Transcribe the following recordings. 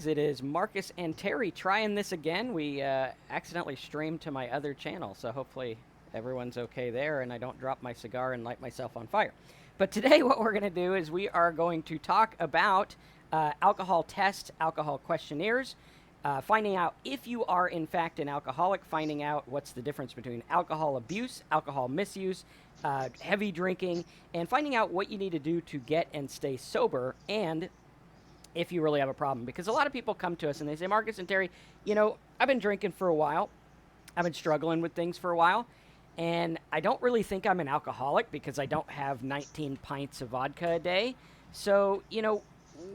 It is Marcus and Terry trying this again. We accidentally streamed to my other channel, so hopefully everyone's okay there and I don't drop my cigar and light myself on fire. But today, what we're going to do is we are going to talk about alcohol tests, alcohol questionnaires, finding out if you are in fact an alcoholic, finding out what's the difference between alcohol abuse, alcohol misuse, heavy drinking, and finding out what you need to do to get and stay sober, and if you really have a problem. Because a lot of people come to us and they say, Marcus and Terry, I've been drinking for a while. I've been struggling with things for a while. And I don't really think I'm an alcoholic because I don't have 19 pints of vodka a day. So,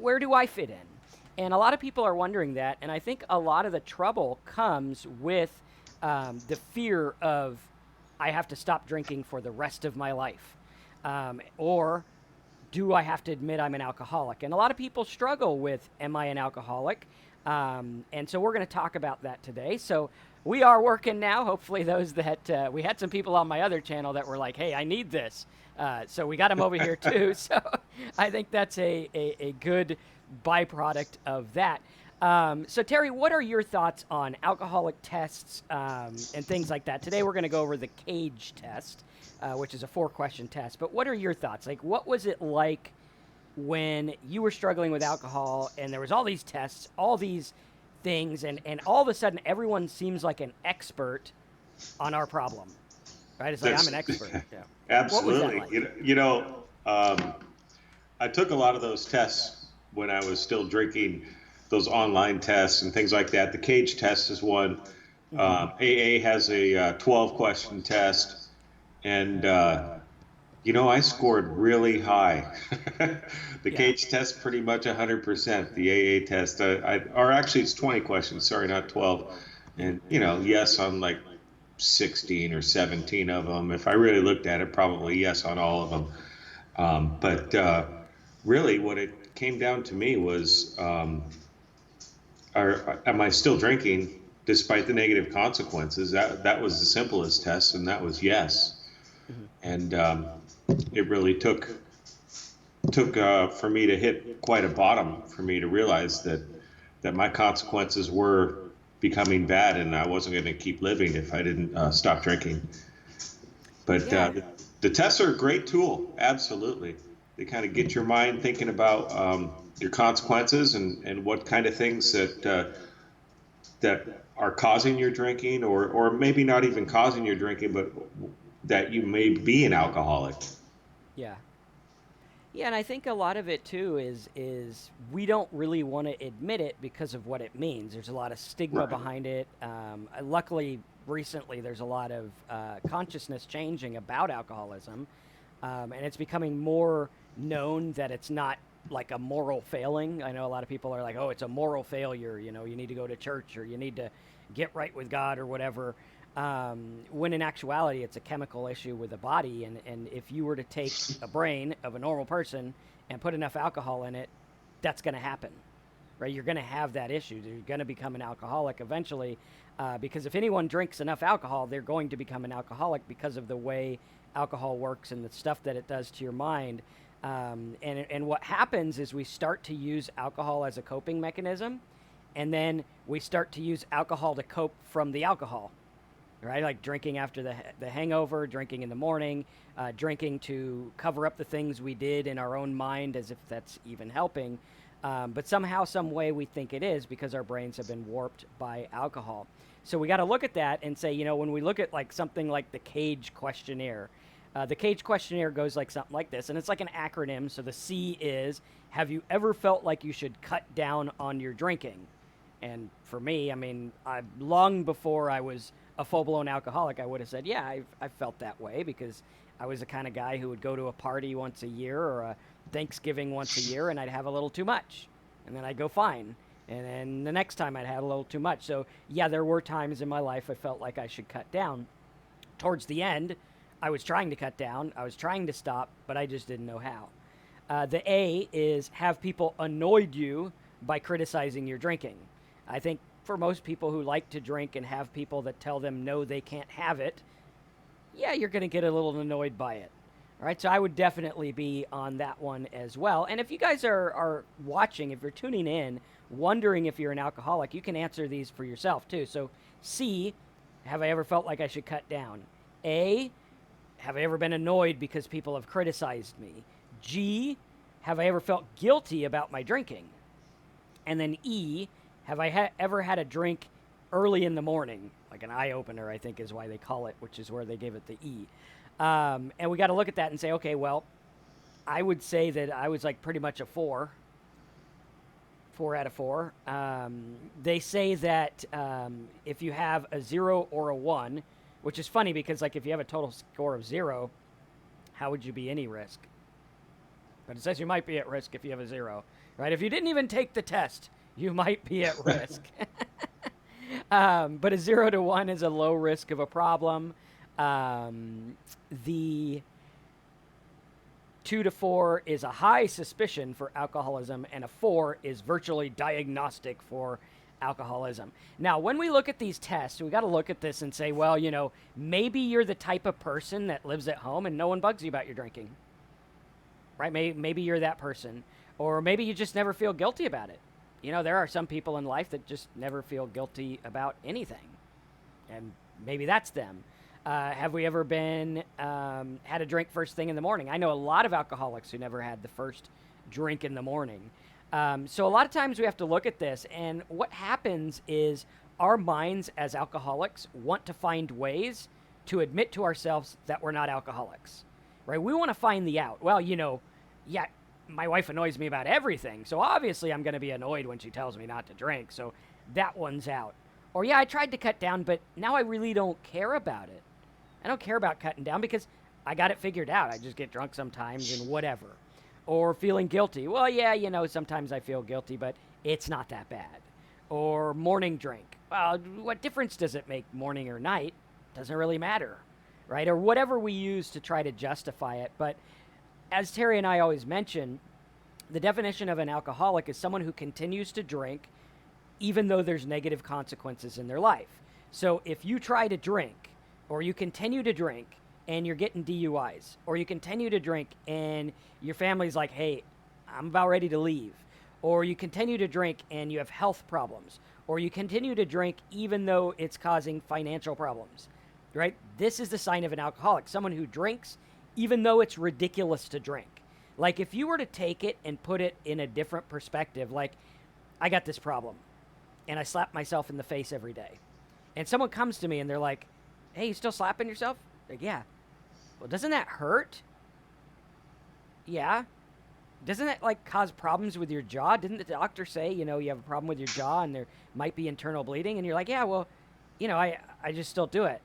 where do I fit in? And a lot of people are wondering that. And I think a lot of the trouble comes with the fear of, I have to stop drinking for the rest of my life. Or do I have to admit I'm an alcoholic? And a lot of people struggle with, am I an alcoholic? And so we're going to talk about that today. So we are working now. Hopefully those that, we had some people on my other channel that were like, hey, I need this. So we got them over here too. So I think that's a good byproduct of that. So Terry, what are your thoughts on alcoholic tests and things like that? Today we're going to go over the CAGE test, which is a 4-question test. But what are your thoughts? Like, what was it like when you were struggling with alcohol and there was all these tests, all these things, and all of a sudden everyone seems like an expert on our problem, right? It's like, I'm an expert. Yeah. Absolutely. What was that like? I took a lot of those tests when I was still drinking, those online tests and things like that. The CAGE test is one. AA has a 12-question test, and I scored really high. The CAGE test pretty much 100%. The AA test, or actually it's 20 questions. Sorry, not 12. And yes, on like 16 or 17 of them. If I really looked at it, probably yes on all of them. But really, what it came down to me was, am I still drinking despite the negative consequences? That was the simplest test, and that was yes. And it really took for me to hit quite a bottom for me to realize that my consequences were becoming bad, and I wasn't going to keep living if I didn't stop drinking. But the tests are a great tool, absolutely. They kind of get your mind thinking about your consequences and what kind of things that are causing your drinking, or maybe not even causing your drinking, but that you may be an alcoholic. Yeah. Yeah, and I think a lot of it too is we don't really want to admit it because of what it means. There's a lot of stigma behind it. Luckily, recently there's a lot of consciousness changing about alcoholism, and it's becoming more known that it's not like a moral failing. I know a lot of people are like, oh, it's a moral failure. You need to go to church, or you need to get right with God, or whatever. When in actuality, it's a chemical issue with the body. And if you were to take a brain of a normal person and put enough alcohol in it, that's going to happen, right? You're going to have that issue. You're going to become an alcoholic eventually, because if anyone drinks enough alcohol, they're going to become an alcoholic because of the way alcohol works and the stuff that it does to your mind. And what happens is we start to use alcohol as a coping mechanism, and then we start to use alcohol to cope from the alcohol. Right, like drinking after the hangover, drinking in the morning, drinking to cover up the things we did in our own mind, as if that's even helping. But somehow, some way, we think it is because our brains have been warped by alcohol. So we got to look at that and say, when we look at like something like the CAGE questionnaire, the CAGE questionnaire goes like something like this, and it's like an acronym. So the C is, have you ever felt like you should cut down on your drinking? And for me, I mean, long before I was a full-blown alcoholic, I would have said, yeah, I felt that way because I was the kind of guy who would go to a party once a year or a Thanksgiving once a year, and I'd have a little too much. And then I'd go fine. And then the next time I'd have a little too much. So, yeah, there were times in my life I felt like I should cut down. Towards the end, I was trying to cut down. I was trying to stop, but I just didn't know how. The A is, have people annoyed you by criticizing your drinking? I think for most people who like to drink and have people that tell them no, they can't have it, yeah, you're going to get a little annoyed by it. All right, so I would definitely be on that one as well. And if you guys are watching, if you're tuning in, wondering if you're an alcoholic, you can answer these for yourself too. So C, have I ever felt like I should cut down? A, have I ever been annoyed because people have criticized me? G, have I ever felt guilty about my drinking? And then E, have I ever had a drink early in the morning? Like an eye opener, I think is why they call it, which is where they gave it the E. And we got to look at that and say, okay, well, I would say that I was like pretty much a 4 out of 4. They say that if you have a 0 or a 1, which is funny because like if you have a total score of 0, how would you be any risk? But it says you might be at risk if you have a 0, right? If you didn't even take the test, you might be at risk. But a 0 to 1 is a low risk of a problem. The 2 to 4 is a high suspicion for alcoholism, and a 4 is virtually diagnostic for alcoholism. Now, when we look at these tests, we got to look at this and say, well, you know, maybe you're the type of person that lives at home and no one bugs you about your drinking, right? Maybe you're that person, or maybe you just never feel guilty about it. You know, there are some people in life that just never feel guilty about anything, and maybe that's them. Have we ever been had a drink first thing in the morning? I know a lot of alcoholics who never had the first drink in the morning. So a lot of times we have to look at this, and what happens is our minds as alcoholics want to find ways to admit to ourselves that we're not alcoholics, right? We want to find the out. Well, you know, yeah, my wife annoys me about everything, so obviously I'm going to be annoyed when she tells me not to drink, so that one's out. Or yeah, I tried to cut down, but now I really don't care about it. I don't care about cutting down because I got it figured out. I just get drunk sometimes and whatever. Or feeling guilty. Well, yeah, you know, sometimes I feel guilty, but it's not that bad. Or morning drink. Well, what difference does it make, morning or night? Doesn't really matter, right? Or whatever we use to try to justify it. But as Terry and I always mention, the definition of an alcoholic is someone who continues to drink even though there's negative consequences in their life. So if you try to drink, or you continue to drink and you're getting DUIs, or you continue to drink and your family's like, hey, I'm about ready to leave, or you continue to drink and you have health problems, or you continue to drink even though it's causing financial problems, right? This is the sign of an alcoholic, someone who drinks even though it's ridiculous to drink. Like if you were to take it and put it in a different perspective, like I got this problem and I slap myself in the face every day, and someone comes to me and they're like, hey, you still slapping yourself? Like, yeah. Well, doesn't that hurt? Yeah. Doesn't that, like, cause problems with your jaw? Didn't the doctor say, you know, you have a problem with your jaw and there might be internal bleeding? And you're like, yeah, well, you know, I just still do it.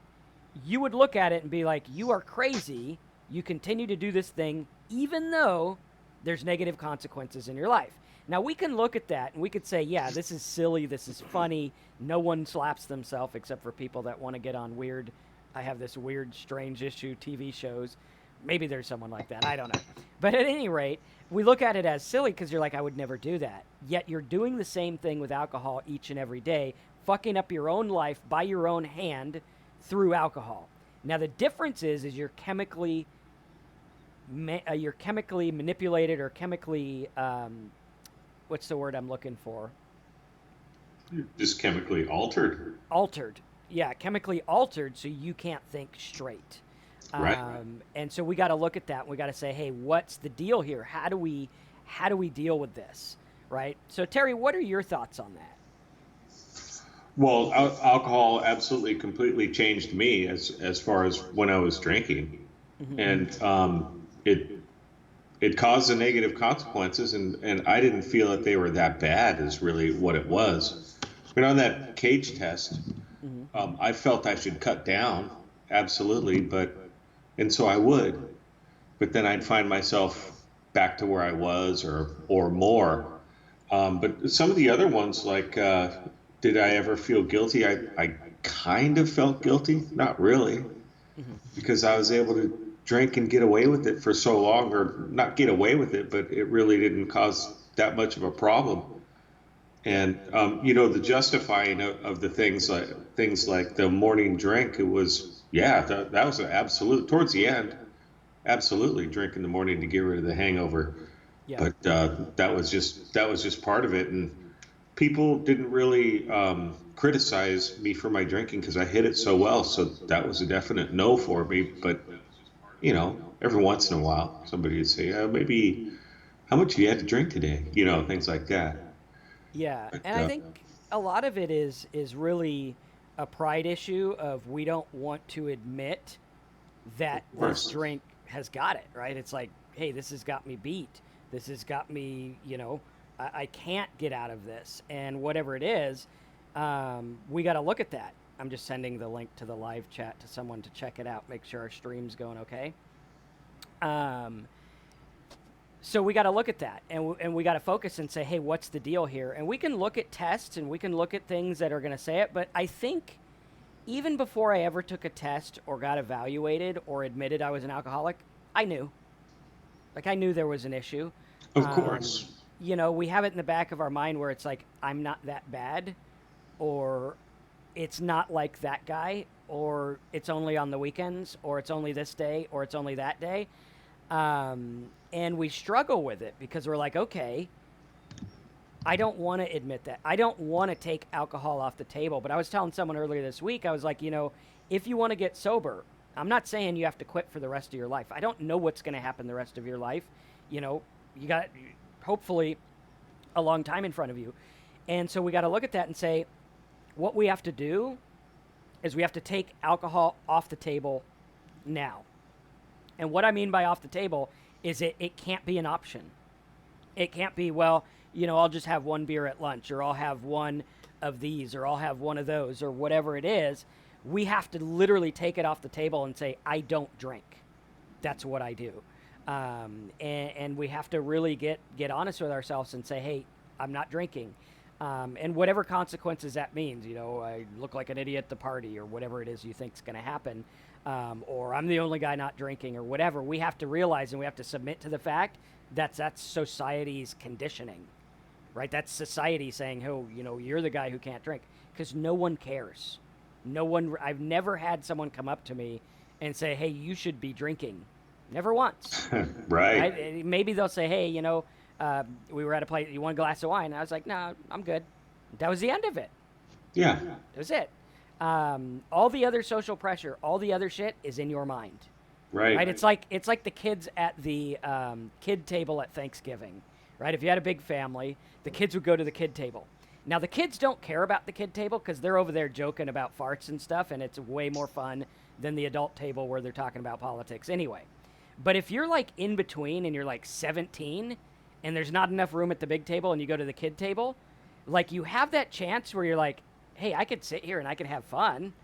You would look at it and be like, you are crazy. You continue to do this thing even though there's negative consequences in your life. Now, we can look at that and we could say, yeah, this is silly, this is funny. No one slaps themselves except for people that want to get on weird, I have this weird, strange issue TV shows. Maybe there's someone like that. I don't know. But at any rate, we look at it as silly because you're like, I would never do that. Yet you're doing the same thing with alcohol each and every day, fucking up your own life by your own hand through alcohol. Now, the difference is you're chemically manipulated or chemically... what's the word I'm looking for? Just chemically altered. Altered. Yeah, chemically altered so you can't think straight. Right. And so we got to look at that. We got to say, hey, what's the deal here? How do we deal with this? Right? So Terry, what are your thoughts on that? Well, alcohol absolutely completely changed me as far as when I was drinking. Mm-hmm. And it caused the negative consequences, and I didn't feel that they were that bad is really what it was. But on that cage test, mm-hmm. I felt I should cut down, absolutely, and so I would. But then I'd find myself back to where I was or more. But some of the other ones, like did I ever feel guilty? I kind of felt guilty, not really, mm-hmm. because I was able to drink and get away with it for so long, or not get away with it, but it really didn't cause that much of a problem. And you know, the justifying of the things like the morning drink, it was, yeah, that was an absolute, towards the end, absolutely drink in the morning to get rid of the hangover. Yeah. But that was just part of it. people didn't really criticize me for my drinking because I hid it so well. So that was a definite no for me. But, every once in a while, somebody would say, maybe, how much you had to drink today? Things like that. Yeah, But, and I think a lot of it is really a pride issue of we don't want to admit that of this course. drink has got it, right? It's like, hey, this has got me beat. This has got me, I can't get out of this. And whatever it is, we got to look at that. I'm just sending the link to the live chat to someone to check it out, make sure our stream's going okay. Um, so we got to look at that, and we got to focus and say, hey, what's the deal here? And we can look at tests and we can look at things that are going to say it. But I think even before I ever took a test or got evaluated or admitted I was an alcoholic, I knew. Like, I knew there was an issue. Of course. We have it in the back of our mind where it's like, I'm not that bad, or it's not like that guy, or it's only on the weekends, or it's only this day, or it's only that day. And we struggle with it because we're like, okay, I don't want to admit that. I don't want to take alcohol off the table. But I was telling someone earlier this week, I was like, if you want to get sober, I'm not saying you have to quit for the rest of your life. I don't know what's going to happen the rest of your life. You got hopefully a long time in front of you. And so we got to look at that and say, what we have to do is we have to take alcohol off the table now. And what I mean by off the table is it can't be an option. It can't be, well, I'll just have one beer at lunch, or I'll have one of these, or I'll have one of those, or whatever it is. We have to literally take it off the table and say, I don't drink. That's what I do. And we have to really get honest with ourselves and say, hey, I'm not drinking. And whatever consequences that means, I look like an idiot at the party, or whatever it is you think is going to happen, or I'm the only guy not drinking, or whatever. We have to realize and we have to submit to the fact that's society's conditioning, right? That's society saying, oh, you're the guy who can't drink, because no one cares. No one. I've never had someone come up to me and say, hey, you should be drinking. Never once. Right. Maybe they'll say, hey, we were at a place, you want a glass of wine? And I was like, no, I'm good. That was the end of it. Yeah. That was it. All the other social pressure, all the other shit is in your mind. Right. It's like the kids at the kid table at Thanksgiving, right? If you had a big family, the kids would go to the kid table. Now, the kids don't care about the kid table because they're over there joking about farts and stuff, and it's way more fun than the adult table where they're talking about politics anyway. But if you're like in between and you're like 17 and there's not enough room at the big table and you go to the kid table, like, you have that chance where you're like, hey, I could sit here and I could have fun.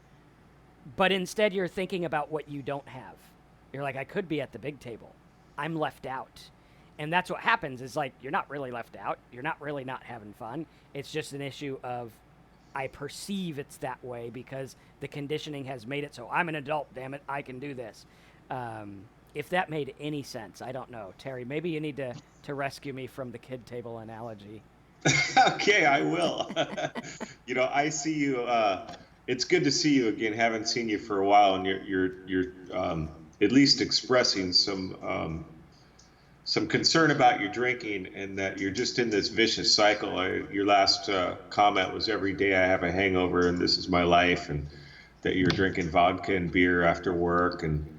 But instead you're thinking about what you don't have. You're like, I could be at the big table. I'm left out. And that's what happens is, like, you're not really left out. You're not really not having fun. It's just an issue of, I perceive it's that way because the conditioning has made it so I'm an adult, damn it, I can do this. If that made any sense, I don't know. Terry, maybe you need to rescue me from the kid table analogy. Okay, I will. I see you. It's good to see you again. Haven't seen you for a while, and you're at least expressing some concern about your drinking, and that you're just in this vicious cycle. Your last comment was, every day I have a hangover, and this is my life, and that you're drinking vodka and beer after work, and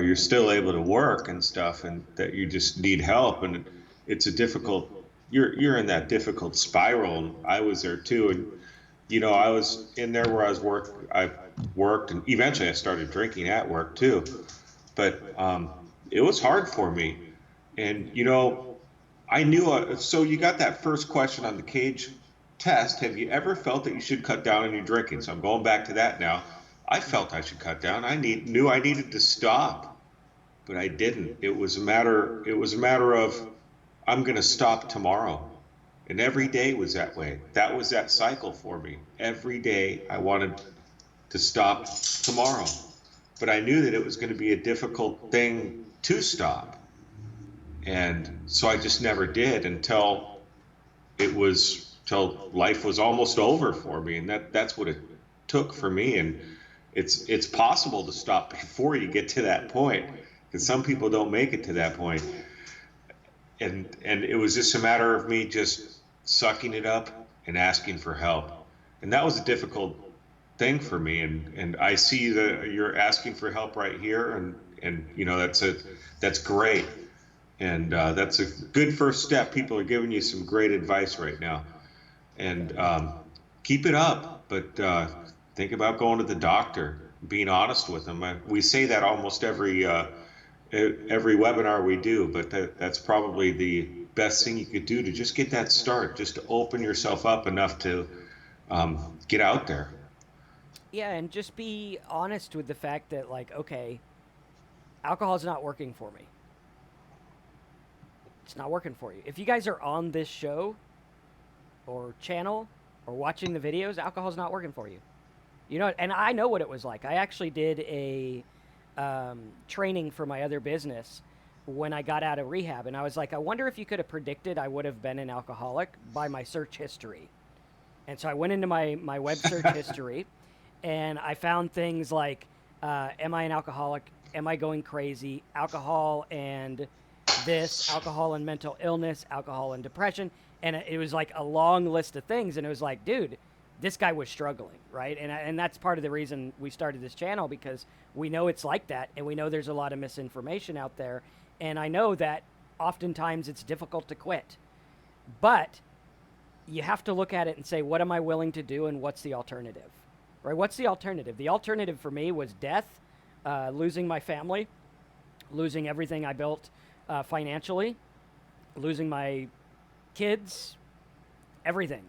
you're still able to work and stuff, and that you just need help, and it's a difficult. You're in that difficult spiral, and I was there too, and I was in there where I worked, and eventually I started drinking at work too, but it was hard for me, and I knew. So you got that first question on the Cage test. Have you ever felt that you should cut down on your drinking? So I'm going back to that now. I felt I should cut down. I knew I needed to stop, but I didn't. It was a matter of, I'm going to stop tomorrow. And every day was that way. That was that cycle for me. Every day I wanted to stop tomorrow. But I knew that it was going to be a difficult thing to stop. And so I just never did until life was almost over for me. And that's what it took for me. And it's possible to stop before you get to that point, because some people don't make it to that point. And it was just a matter of me just sucking it up and asking for help. And that was a difficult thing for me. And I see that you're asking for help right here. And that's great. And that's a good first step. People are giving you some great advice right now. And keep it up. But think about going to the doctor, being honest with them. We say that almost every webinar we do, but that's probably the best thing you could do to just get that start, just to open yourself up enough to get out there. Yeah, and just be honest with the fact that, like, okay, alcohol's not working for me. It's not working for you. If you guys are on this show or channel or watching the videos, alcohol's not working for you. You know, and I know what it was like. I actually did a training for my other business when I got out of rehab, and I was like, I wonder if you could have predicted I would have been an alcoholic by my search history. And so I went into my web search history, and I found things like, am I an alcoholic? Am I going crazy? Alcohol and this, alcohol and mental illness, alcohol and depression. And it was like a long list of things. And it was like, dude, this guy was struggling, right? And that's part of the reason we started this channel, because we know it's like that. And we know there's a lot of misinformation out there. And I know that oftentimes it's difficult to quit. But you have to look at it and say, what am I willing to do, and what's the alternative? Right? What's the alternative? The alternative for me was death, losing my family, losing everything I built financially, losing my kids, everything.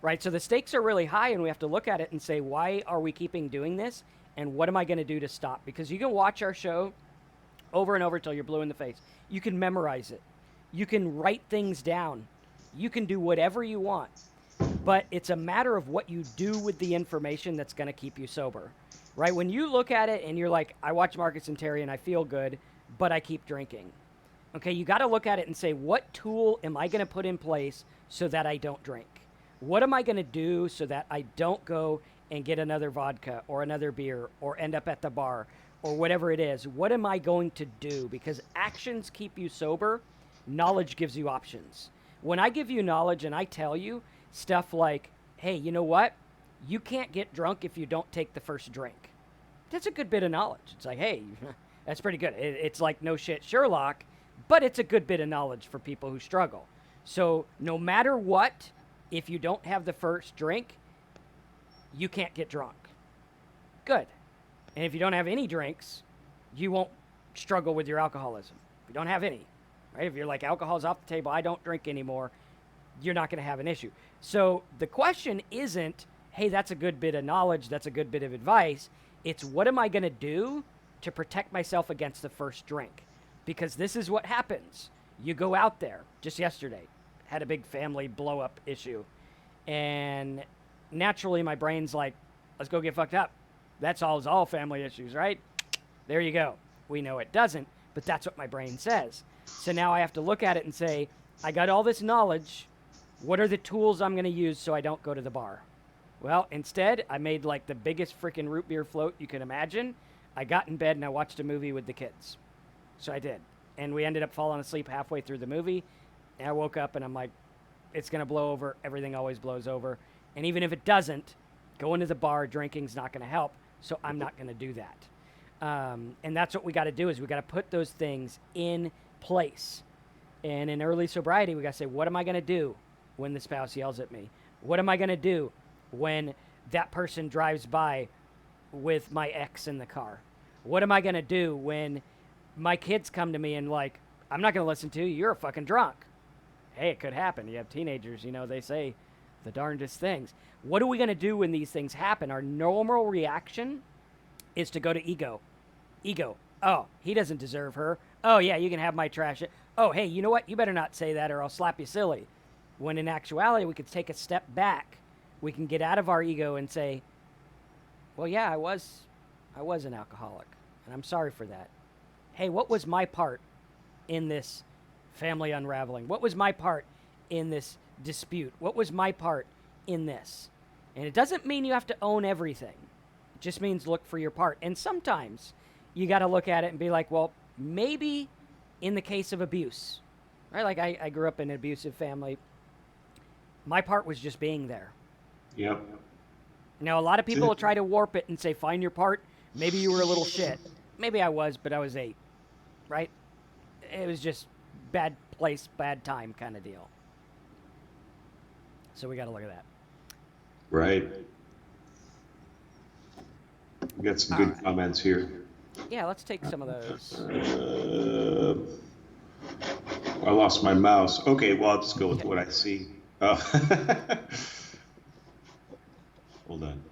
Right? So the stakes are really high, and we have to look at it and say, why are we keeping doing this, and what am I going to do to stop? Because you can watch our show over and over till you're blue in the face. You can memorize it. You can write things down. You can do whatever you want. But it's a matter of what you do with the information that's going to keep you sober. Right? When you look at it and you're like, I watch Marcus and Terry and I feel good, but I keep drinking. Okay, you got to look at it and say, what tool am I going to put in place so that I don't drink? What am I going to do so that I don't go and get another vodka or another beer or end up at the bar or whatever it is? What am I going to do? Because actions keep you sober. Knowledge gives you options. When I give you knowledge and I tell you stuff like, hey, you know what? You can't get drunk if you don't take the first drink. That's a good bit of knowledge. It's like, hey, that's pretty good. It's like no shit Sherlock, but it's a good bit of knowledge for people who struggle. So no matter what, if you don't have the first drink, you can't get drunk. Good. And if you don't have any drinks, you won't struggle with your alcoholism. If you don't have any, right? If you're like, alcohol's off the table, I don't drink anymore, you're not going to have an issue. So the question isn't, hey, that's a good bit of knowledge, that's a good bit of advice. It's, what am I going to do to protect myself against the first drink? Because this is what happens. You go out there. Just yesterday, had a big family blow up issue. And naturally, my brain's like, let's go get fucked up. That solves all family issues, right? There you go. We know it doesn't, but that's what my brain says. So now I have to look at it and say, I got all this knowledge. What are the tools I'm going to use so I don't go to the bar? Well, instead, I made like the biggest freaking root beer float you can imagine. I got in bed and I watched a movie with the kids. So I did. And we ended up falling asleep halfway through the movie. And I woke up and I'm like, it's going to blow over. Everything always blows over. And even if it doesn't, going to the bar, drinking's not going to help. So I'm not going to do that. And that's what we got to do, is we got to put those things in place. And in early sobriety, we got to say, what am I going to do when the spouse yells at me? What am I going to do when that person drives by with my ex in the car? What am I going to do when my kids come to me and like, I'm not going to listen to you. You're a fucking drunk. Hey, it could happen. You have teenagers, you know, they say the darndest things. What are we going to do when these things happen? Our normal reaction is to go to ego. Ego. Oh, he doesn't deserve her. Oh, yeah, you can have my trash. Oh, hey, you know what? You better not say that or I'll slap you silly. When in actuality, we could take a step back. We can get out of our ego and say, well, yeah, I was an alcoholic, and I'm sorry for that. Hey, what was my part in this family unraveling? What was my part in this dispute? What was my part in this? And it doesn't mean you have to own everything. It just means look for your part. And sometimes you got to look at it and be like, well, maybe in the case of abuse, right? Like I grew up in an abusive family. My part was just being there. Yep. Now, a lot of That's people will it. try to warp it and say, find your part. Maybe you were a little shit. Maybe I was, but I was 8, right? It was just bad place, bad time kind of deal. So we got to look at that. Right. We got some All good right. comments here. Yeah, let's take some of those. I lost my mouse. Okay, well, I'll just go with Yeah. what I see. Oh. Hold on.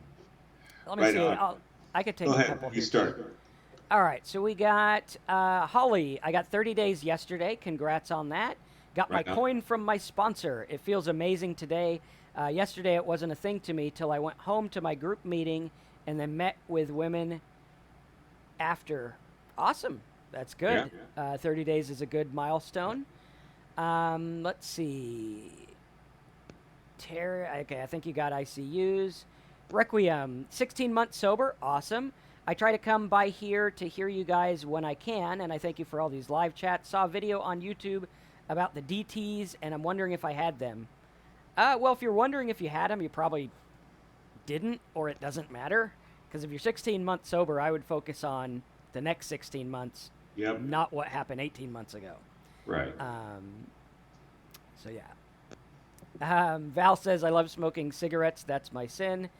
Let me Right see. on. I could take Go a ahead. couple You here, too. start. All right, so we got Holly. I got 30 days yesterday. Congrats on that. Got my Right on. coin from my sponsor. It feels amazing today. Yesterday, it wasn't a thing to me till I went home to my group meeting and then met with women after. Awesome. That's Yeah. good. 30 days is a good milestone. Let's see. Terry, okay, I think you got ICUs. Requiem, 16 months sober, awesome. I try to come by here to hear you guys when I can, and I thank you for all these live chats. Saw a video on YouTube about the DTs, and I'm wondering if I had them. Well, if you're wondering if you had them, you probably didn't, or it doesn't matter. Because if you're 16 months sober, I would focus on the next 16 months, Yep. not what happened 18 months ago. Right. So yeah. Val says, I love smoking cigarettes. That's my sin.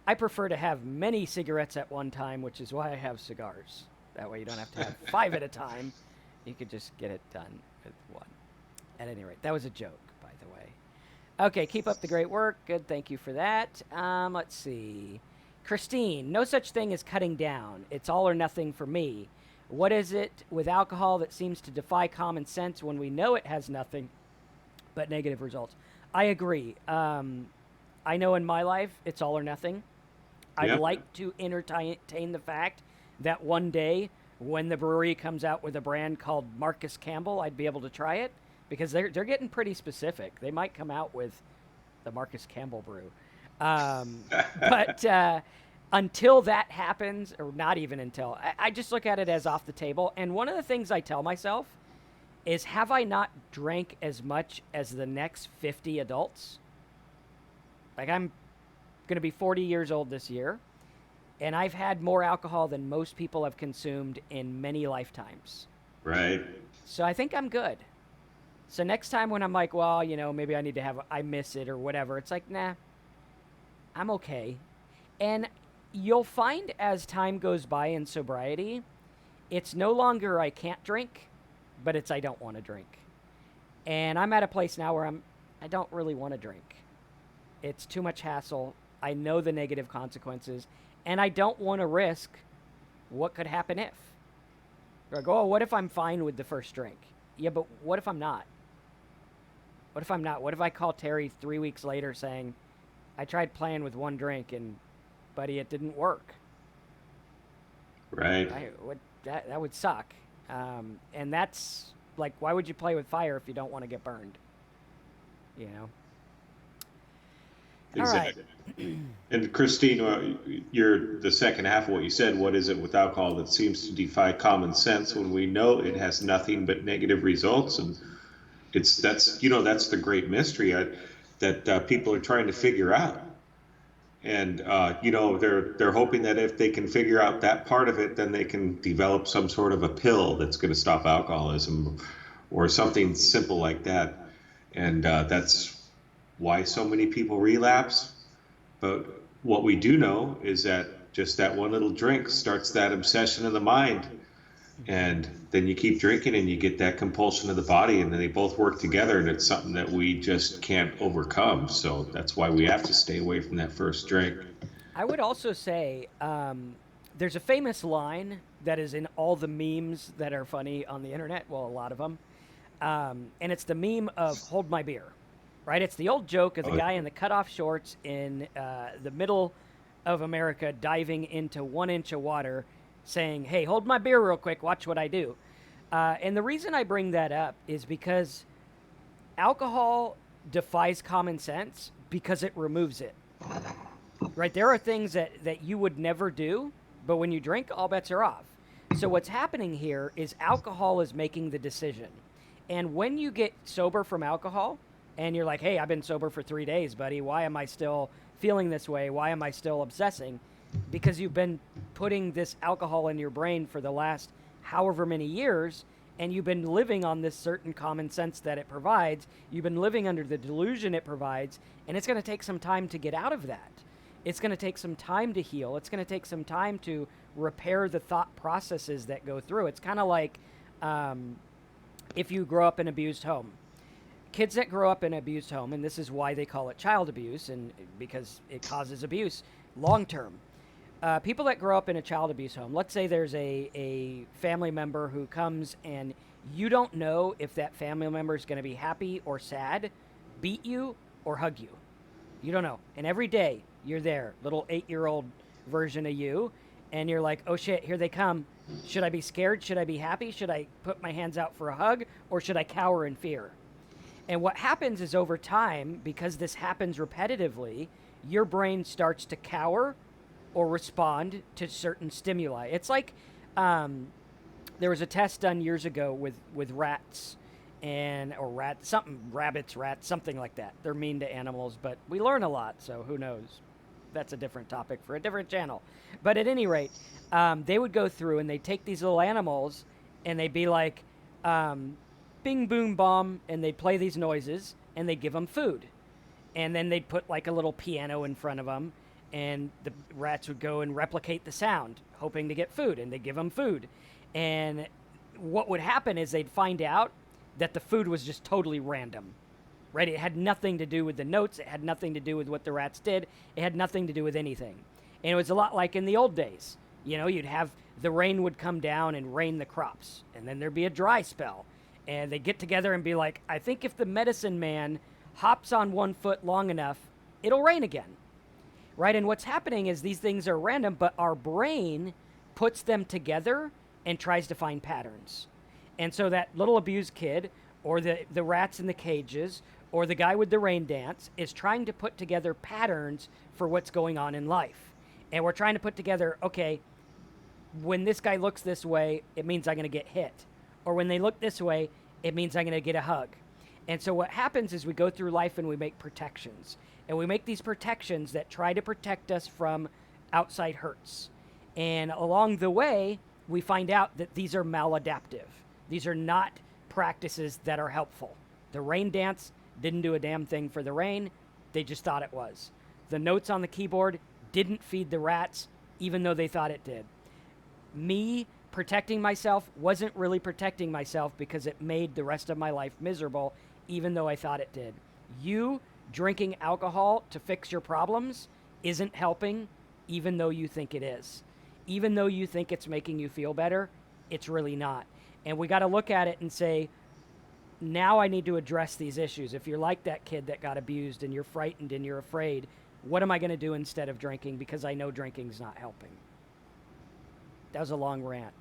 I prefer to have many cigarettes at one time, which is why I have cigars. That way you don't have to have 5 at a time. You could just get it done with one. At any rate, that was a joke, by the way. Okay, keep up the great work. Good, thank you for that. Let's see. Christine, no such thing as cutting down. It's all or nothing for me. What is it with alcohol that seems to defy common sense when we know it has nothing but negative results? I agree. I know in my life, it's all or nothing. I'd Yep. like to entertain the fact that one day, when the brewery comes out with a brand called Marcus Campbell, I'd be able to try it because they're getting pretty specific. They might come out with the Marcus Campbell brew, but until that happens, or not even until, I just look at it as off the table. And one of the things I tell myself is, have I not drank as much as the next 50 adults? Like, I'm going to be 40 years old this year, and I've had more alcohol than most people have consumed in many lifetimes. Right. So I think I'm good. So next time when I'm like, well, maybe I need to have, I miss it or whatever, it's like, nah, I'm okay. And you'll find as time goes by in sobriety, it's no longer I can't drink, but it's I don't want to drink. And I'm at a place now where I don't really want to drink. It's too much hassle. I know the negative consequences, and I don't want to risk what could happen if. Like, oh, what if I'm fine with the first drink? Yeah, but what if I'm not? What if I'm not? What if I call Terry 3 weeks later saying, I tried playing with one drink and, buddy, it didn't work? Right. That would suck. And that's, like, why would you play with fire if you don't want to get burned? You know? Exactly. All right. And Christine, you're the second half of what you said. What is it with alcohol that seems to defy common sense when we know it has nothing but negative results? And that's the great mystery that people are trying to figure out. And they're hoping that if they can figure out that part of it, then they can develop some sort of a pill that's going to stop alcoholism, or something simple like that. And that's why so many people relapse. But what we do know is that just that one little drink starts that obsession of the mind, and then you keep drinking and you get that compulsion of the body, and then they both work together, and it's something that we just can't overcome. So that's why we have to stay away from that first drink. I would also say there's a famous line that is in all the memes that are funny on the internet, well, a lot of them, and it's the meme of hold my beer, right? It's the old joke of the guy in the cutoff shorts in the middle of America diving into 1 inch of water saying, hey, hold my beer real quick, watch what I do. And the reason I bring that up is because alcohol defies common sense because it removes it. Right? There are things that you would never do, but when you drink, all bets are off. So what's happening here is alcohol is making the decision. And when you get sober from alcohol, and you're like, hey, I've been sober for 3 days, buddy. Why am I still feeling this way? Why am I still obsessing? Because you've been putting this alcohol in your brain for the last however many years, and you've been living on this certain common sense that it provides. You've been living under the delusion it provides, and it's going to take some time to get out of that. It's going to take some time to heal. It's going to take some time to repair the thought processes that go through. It's kind of like if you grow up in an abused home. Kids that grow up in an abused home, and this is why they call it child abuse, and because it causes abuse long term. People that grow up in a child abuse home, let's say there's a family member who comes and you don't know if that family member is going to be happy or sad, beat you, or hug you. You don't know. And every day you're there, little 8-year-old version of you, and you're like, oh shit, here they come. Should I be scared? Should I be happy? Should I put my hands out for a hug? Or should I cower in fear? And what happens is over time, because this happens repetitively, your brain starts to cower or respond to certain stimuli. It's like there was a test done years ago with rats rabbits, rats, something like that. They're mean to animals, but we learn a lot, so who knows? That's a different topic for a different channel. But at any rate, they would go through and they'd take these little animals and they'd be like, bing, boom, bomb, and they'd play these noises and they'd give them food. And then they'd put like a little piano in front of them, and the rats would go and replicate the sound, hoping to get food, and they'd give them food. And what would happen is they'd find out that the food was just totally random, right? It had nothing to do with the notes. It had nothing to do with what the rats did. It had nothing to do with anything. And it was a lot like in the old days. You know, you'd have the rain would come down and rain the crops, and then there'd be a dry spell. And they'd get together and be like, I think if the medicine man hops on one foot long enough, it'll rain again. Right? And what's happening is these things are random, but our brain puts them together and tries to find patterns. And so that little abused kid, or the rats in the cages, or the guy with the rain dance is trying to put together patterns for what's going on in life. And we're trying to put together, okay, when this guy looks this way, it means I'm going to get hit. Or when they look this way, it means I'm going to get a hug. And so what happens is we go through life and we make protections. And we make these protections that try to protect us from outside hurts. And along the way, we find out that these are maladaptive. These are not practices that are helpful. The rain dance didn't do a damn thing for the rain. They just thought it was. The notes on the keyboard didn't feed the rats, even though they thought it did. Me protecting myself wasn't really protecting myself because it made the rest of my life miserable, even though I thought it did. You drinking alcohol to fix your problems isn't helping, even though you think it is. Even though you think it's making you feel better, it's really not. And we got to look at it and say, now I need to address these issues. If you're like that kid that got abused and you're frightened and you're afraid, what am I going to do instead of drinking? Because I know drinking's not helping. That was a long rant.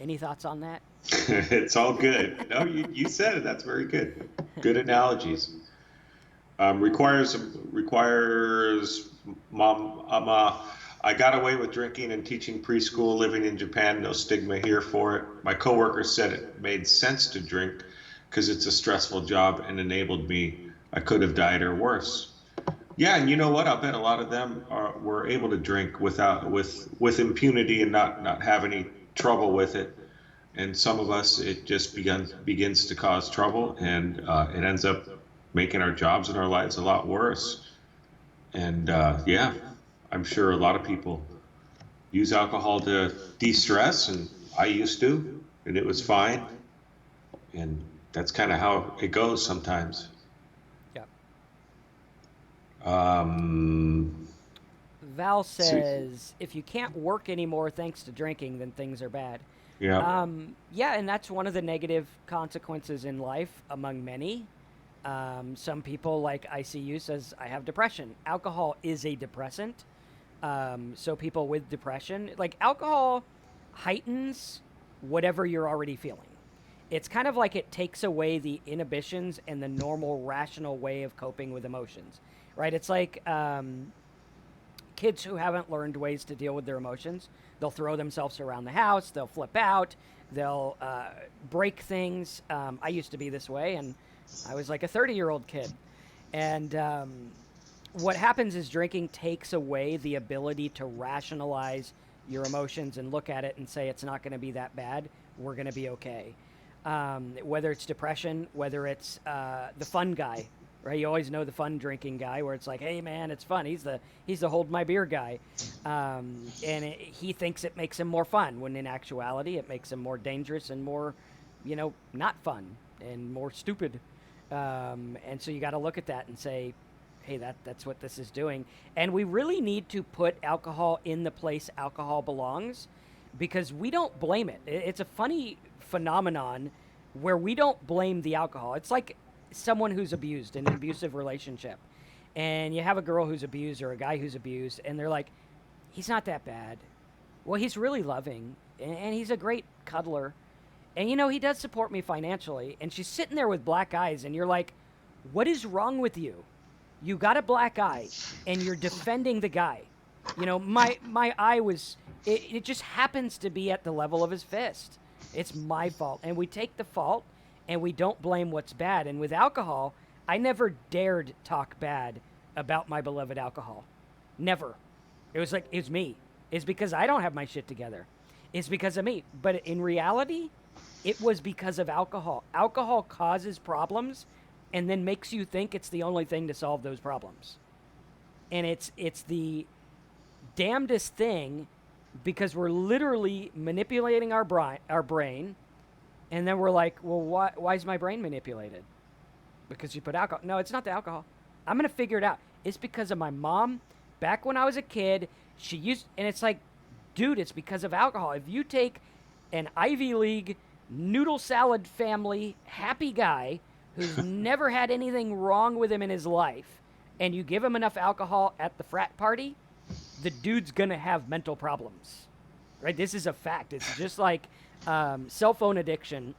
Any thoughts on that? It's all good. No, you said it. That's very good. Good analogies. Requires mom. I got away with drinking and teaching preschool, living in Japan. No stigma here for it. My coworkers said it made sense to drink because it's a stressful job and enabled me. I could have died or worse. Yeah, and you know what? I'll bet a lot of them were able to drink with impunity and not have any trouble with it. And some of us, it just begins to cause trouble, and it ends up making our jobs and our lives a lot worse. And yeah, I'm sure a lot of people use alcohol to de-stress, and I used to, and it was fine. And that's kind of how it goes sometimes. Yeah. Val So, says, if you can't work anymore thanks to drinking, then things are bad. yeah, Yeah, and that's one of the negative consequences in life, among many. Some people, like ICU, says, I have depression. Alcohol is a depressant. So people with depression, like alcohol heightens whatever you're already feeling. It's kind of like it takes away the inhibitions and the normal rational way of coping with emotions, right? It's like kids who haven't learned ways to deal with their emotions. They'll throw themselves around the house. They'll flip out. They'll break things. I used to be this way, and I was like a 30-year-old kid. And what happens is drinking takes away the ability to rationalize your emotions and look at it and say it's not going to be that bad. We're going to be okay. Whether it's depression, whether it's the fun guy, right? You always know the fun drinking guy, where it's like, hey man, it's fun. He's the hold my beer guy, he thinks it makes him more fun, when in actuality it makes him more dangerous and more, not fun and more stupid. And so you got to look at that and say, hey, that's what this is doing. And we really need to put alcohol in the place alcohol belongs, because we don't blame it. It's a funny phenomenon where we don't blame the alcohol. It's like someone who's abused in an abusive relationship. And you have a girl who's abused or a guy who's abused, and they're like, he's not that bad. Well, he's really loving, and he's a great cuddler. And, he does support me financially. And she's sitting there with black eyes, and you're like, what is wrong with you? You got a black eye, and you're defending the guy. My eye was, it just happens to be at the level of his fist. It's my fault. And we take the fault, and we don't blame what's bad. And with alcohol, I never dared talk bad about my beloved alcohol. Never. It was like, it's me. It's because I don't have my shit together. It's because of me. But in reality, it was because of alcohol. Alcohol causes problems and then makes you think it's the only thing to solve those problems. And it's the damnedest thing, because we're literally manipulating our brain, and then we're like, well, why is my brain manipulated? Because you put alcohol. No, it's not the alcohol. I'm going to figure it out. It's because of my mom. Back when I was a kid, she used, and it's like, dude, it's because of alcohol. If you take an Ivy League noodle salad family happy guy who's never had anything wrong with him in his life, and you give him enough alcohol at the frat party, the dude's gonna have mental problems, right? This is a fact. It's just like cell phone addiction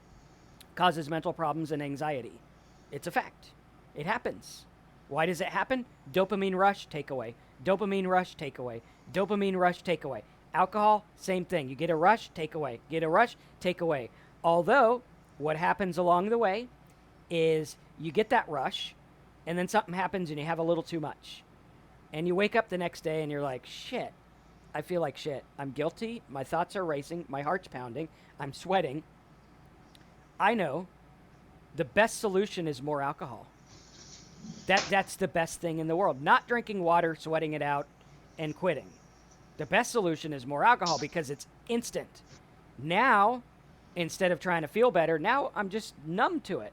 causes mental problems and anxiety. It's a fact. It happens. Why does it happen? Dopamine rush, takeaway. Dopamine rush, takeaway. Dopamine rush, takeaway. Alcohol, same thing. You get a rush, take away. Get a rush, take away. Although, what happens along the way is you get that rush, and then something happens and you have a little too much. And you wake up the next day and you're like, shit, I feel like shit. I'm guilty. My thoughts are racing. My heart's pounding. I'm sweating. I know the best solution is more alcohol. That's the best thing in the world. Not drinking water, sweating it out, and quitting. The best solution is more alcohol, because it's instant. Now, instead of trying to feel better, now I'm just numb to it.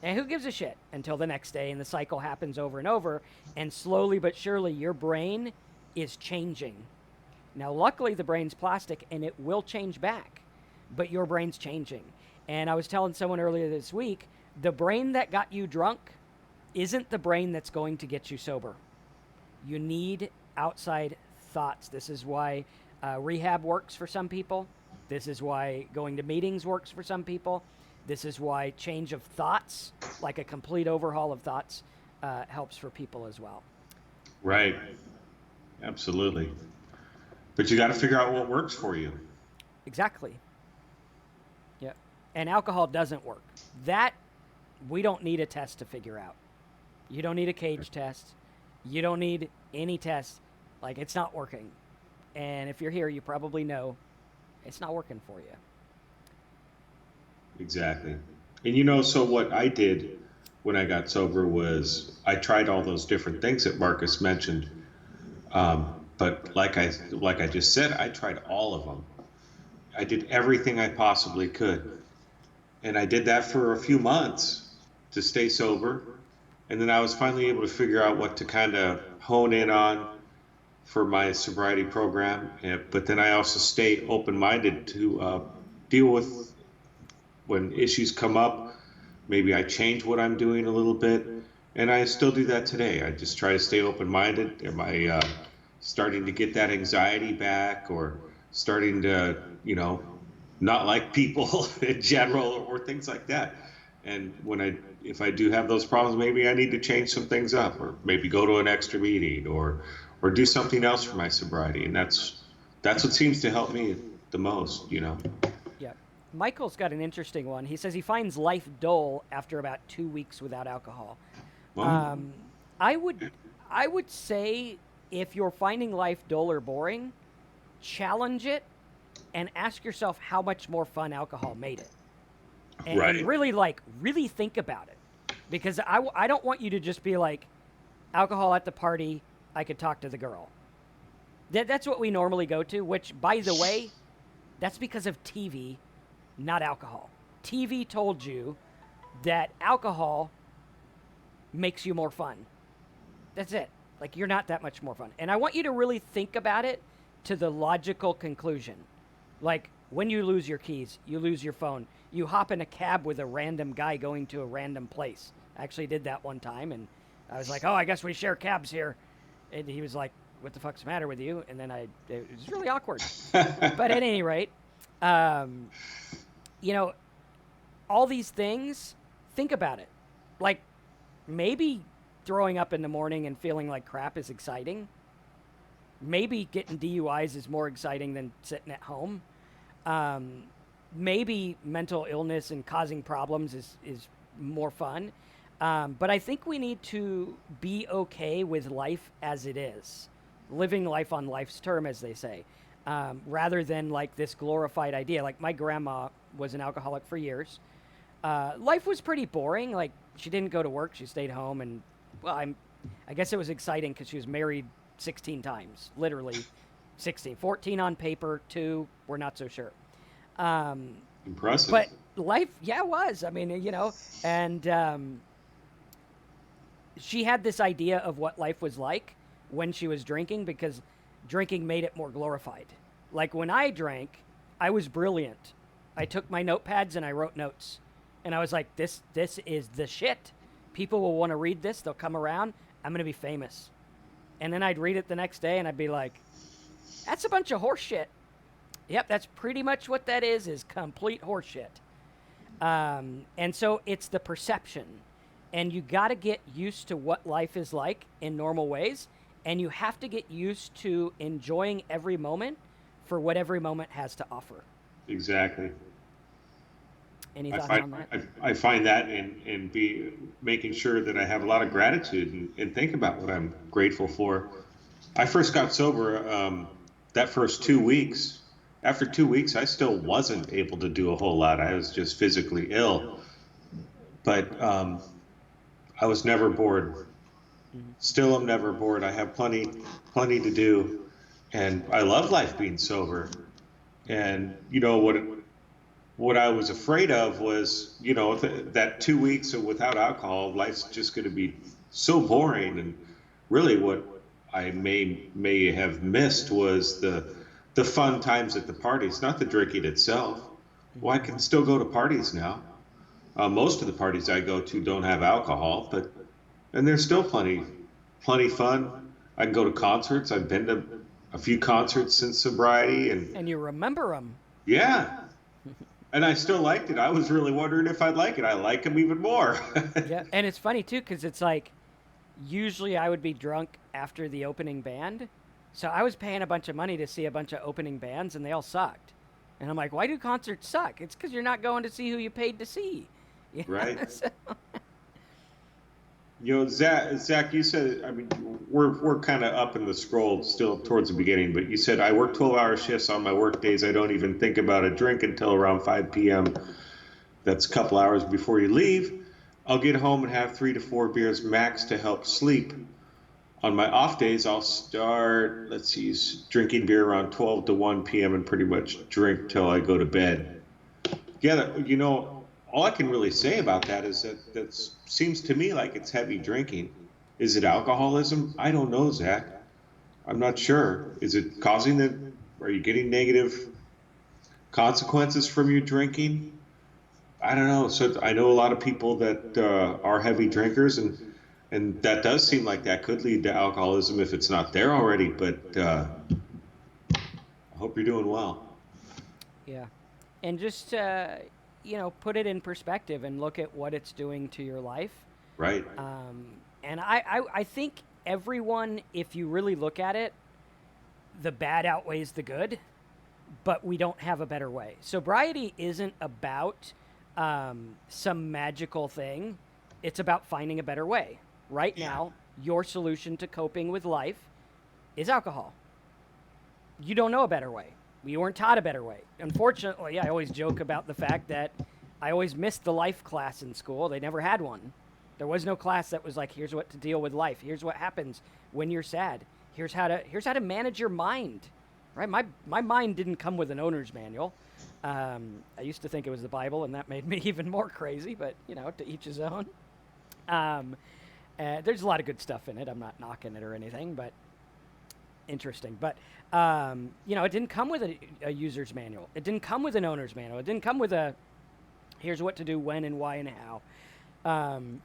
And who gives a shit until the next day, and the cycle happens over and over, and slowly but surely your brain is changing. Now, luckily, the brain's plastic, and it will change back, but your brain's changing. And I was telling someone earlier this week, the brain that got you drunk isn't the brain that's going to get you sober. You need outside thoughts. This is why rehab works for some people. This is why going to meetings works for some people. This is why change of thoughts, like a complete overhaul of thoughts, helps for people as well. Right. Absolutely. But you got to figure out what works for you. Exactly. Yeah. And alcohol doesn't work. That we don't need a test to figure out. You don't need a cage test. You don't need any test. Like, it's not working. And if you're here, you probably know it's not working for you. Exactly. And so what I did when I got sober was I tried all those different things that Marcus mentioned. But like I just said, I tried all of them. I did everything I possibly could. And I did that for a few months to stay sober. And then I was finally able to figure out what to kind of hone in on for my sobriety program. But then I also stayed open-minded to deal with when issues come up. Maybe I change what I'm doing a little bit. And I still do that today. I just try to stay open-minded. Am I starting to get that anxiety back, or starting to, not like people in general, or things like that? And if I do have those problems, maybe I need to change some things up, or maybe go to an extra meeting, or do something else for my sobriety. And that's what seems to help me the most, Yeah. Michael's got an interesting one. He says he finds life dull after about 2 weeks without alcohol. Well, Um, I would I would say if you're finding life dull or boring, challenge it and ask yourself how much more fun alcohol made it. And right. really really think about it. Because I don't want you to just be like alcohol at the party, I could talk to the girl. That's what we normally go to, which by the way, that's because of TV, not alcohol. TV told you that alcohol makes you more fun. That's it. Like, you're not that much more fun. And I want you to really think about it to the logical conclusion. Like, when you lose your keys, you lose your phone, you hop in a cab with a random guy going to a random place. I actually did that one time, and I was like, oh, I guess we share cabs here. And he was like, what the fuck's the matter with you? And then it was really awkward. But at any rate, um, you know, all these things, think about it. Like, maybe throwing up in the morning and feeling like crap is exciting. Maybe getting DUIs is more exciting than sitting at home. Um, Maybe mental illness and causing problems is more fun. But I think we need to be okay with life as it is, living life on life's term, as they say, rather than like this glorified idea. Like, my grandma was an alcoholic for years. Life was pretty boring. Like, she didn't go to work; she stayed home, and well, I guess it was exciting because she was married 16 times, literally 16, 14 on paper, 2 we're not so sure. Um, Impressive. but life, yeah, it was. I mean, and she had this idea of what life was like when she was drinking because drinking made it more glorified. Like, when I drank, I was brilliant. I took my notepads and I wrote notes. And I was like, this is the shit. People will want to read this. They'll come around. I'm going to be famous. And then I'd read it the next day and I'd be like, that's a bunch of horse shit. Yep, that's pretty much what that is complete horse shit. And so it's the perception. And you got to get used to what life is like in normal ways. And you have to get used to enjoying every moment for what every moment has to offer. Exactly. Any I thoughts find on that? I find that in be making sure that I have a lot of gratitude and think about what I'm grateful for. I first got sober that first 2 weeks. After 2 weeks, I still wasn't able to do a whole lot. I was just physically ill, but I was never bored. Mm-hmm. Still, I'm never bored. I have plenty to do, and I love life being sober. And what I was afraid of was, that 2 weeks without alcohol, life's just going to be so boring. And really, what I may have missed was the fun times at the parties, not the drinking itself. Well, I can still go to parties now. Most of the parties I go to don't have alcohol, and there's still plenty fun. I can go to concerts. I've been to a few concerts since sobriety, and And you remember them. yeah, and I still liked it. I was really wondering if I'd like it. I like them even more. Yeah. And it's funny, too, because it's like usually I would be drunk after the opening band. So I was paying a bunch of money to see a bunch of opening bands, and they all sucked. And I'm like, why do concerts suck? It's because you're not going to see who you paid to see. You know? Right. So- Zach, you said, I mean, we're kind of up in the scroll still towards the beginning, but you said I work 12-hour shifts on my work days. I don't even think about a drink until around 5 p.m. That's a couple hours before you leave. I'll get home and have 3 to 4 beers max to help sleep. On my off days, I'll start, drinking beer around 12 to 1 p.m. and pretty much drink till I go to bed. Yeah, all I can really say about that is that seems to me like it's heavy drinking. Is it alcoholism? I don't know, Zach. I'm not sure. Is it are you getting negative consequences from your drinking? I don't know. So I know a lot of people that are heavy drinkers, and that does seem like that could lead to alcoholism if it's not there already. But I hope you're doing well. yeah. And just, put it in perspective and look at what it's doing to your life. Right. And I think everyone, if you really look at it, the bad outweighs the good, but we don't have a better way. Sobriety isn't about some magical thing. It's about finding a better way, right now, your solution to coping with life is alcohol. You don't know a better way. You weren't taught a better way. Unfortunately, I always joke about the fact that I always missed the life class in school. They never had one. There was no class that was like, here's what to deal with life. Here's what happens when you're sad. Here's how to manage your mind. Right? My mind didn't come with an owner's manual. I used to think it was the Bible, and that made me even more crazy. But to each his own. There's a lot of good stuff in it. I'm not knocking it or anything, but interesting. But it didn't come with a user's manual. It didn't come with an owner's manual. It didn't come with a here's what to do, when and why and how.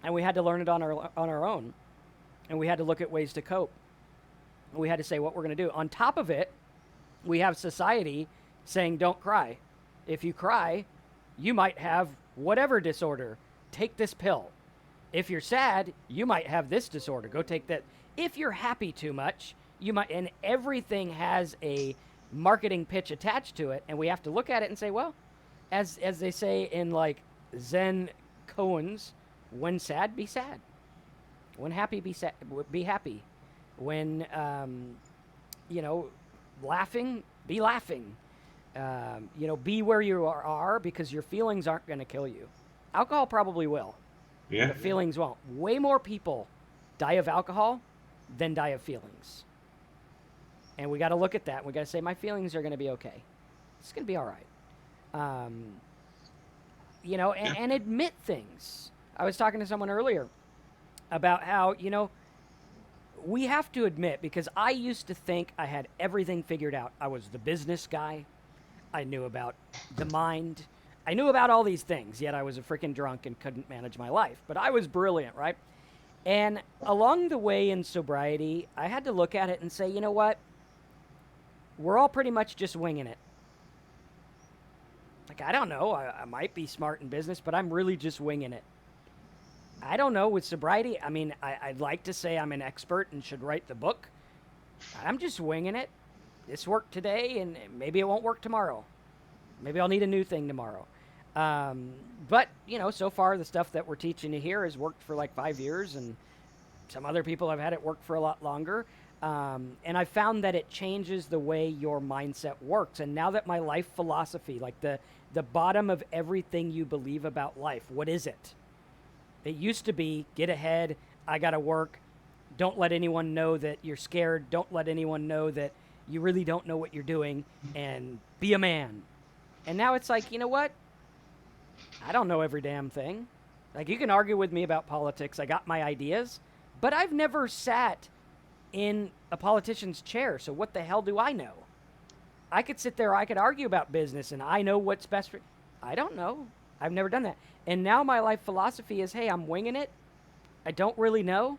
And we had to learn it on our own, and we had to look at ways to cope. We had to say what we're going to do. On top of it, we have society saying, don't cry. If you cry, you might have whatever disorder. Take this pill. If you're sad, you might have this disorder. Go take that. If you're happy too much, you might, and everything has a marketing pitch attached to it, and we have to look at it and say, well, as they say in like Zen koans, when sad, be sad. When happy, be sad, be happy. When laughing, be laughing. Be where you are because your feelings aren't going to kill you. Alcohol probably will. Yeah. The feelings won't. Way more people die of alcohol than die of feelings. And we got to look at that. We got to say, my feelings are going to be okay. It's going to be all right. And admit things. I was talking to someone earlier about how, we have to admit, because I used to think I had everything figured out. I was the business guy. I knew about the mind. I knew about all these things, yet I was a freaking drunk and couldn't manage my life. But I was brilliant, right? And along the way in sobriety, I had to look at it and say, you know what? We're all pretty much just winging it. Like, I don't know. I might be smart in business, but I'm really just winging it. I don't know. With sobriety, I mean, I'd like to say I'm an expert and should write the book. I'm just winging it. This worked today, and maybe it won't work tomorrow. Maybe I'll need a new thing tomorrow. But, so far the stuff that we're teaching you here has worked for like 5 years, and some other people have had it work for a lot longer. And I found that it changes the way your mindset works. And now that my life philosophy, like the bottom of everything you believe about life, what is it? It used to be, get ahead, I got to work, don't let anyone know that you're scared, don't let anyone know that you really don't know what you're doing, and be a man. And now it's like, you know what? I don't know every damn thing. Like, you can argue with me about politics, I got my ideas, but I've never sat in a politician's chair, so what the hell do I know? I could sit there, I could argue about business, and I know what's best for... I don't know. I've never done that. And now my life philosophy is, hey, I'm winging it. I don't really know.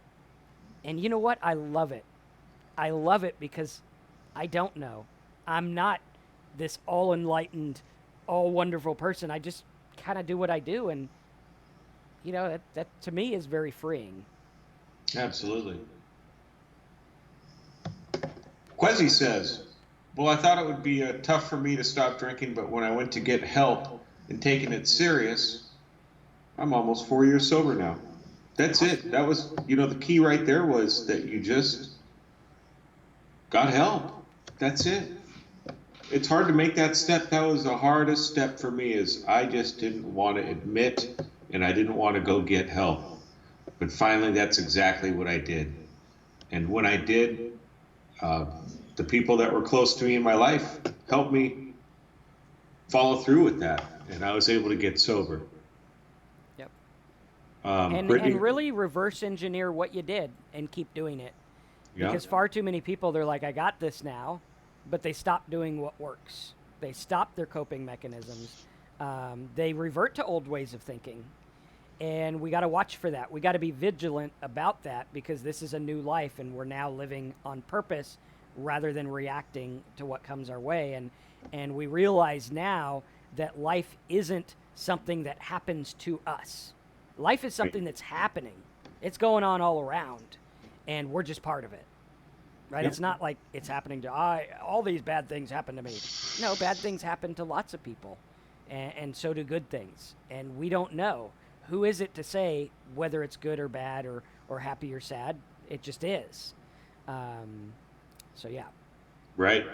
And you know what? I love it. I love it because I don't know. I'm not this all-enlightened, all-wonderful person. I just kind of do what I do. And, that to me is very freeing. Absolutely. Quezzy says, well, I thought it would be tough for me to stop drinking, but when I went to get help and taking it serious, I'm almost 4 years sober now. That's it. That was, the key right there was that you just got help. That's it. It's hard to make that step. That was the hardest step for me, is I just didn't want to admit, and I didn't want to go get help. But finally, that's exactly what I did. And when I did, the people that were close to me in my life helped me follow through with that. And I was able to get sober. Yep. And really reverse engineer what you did and keep doing it. Yeah. Because far too many people, they're like, I got this now, but they stop doing what works. They stop their coping mechanisms. They revert to old ways of thinking. And we got to watch for that. We got to be vigilant about that, because this is a new life and we're now living on purpose rather than reacting to what comes our way. And we realize now that life isn't something that happens to us. Life is something that's happening. It's going on all around, and we're just part of it. Right? Yeah. It's not like it's happening to all these bad things happen to me. No, bad things happen to lots of people, and so do good things. And we don't know who is it to say whether it's good or bad or happy or sad? It just is. So yeah. Right.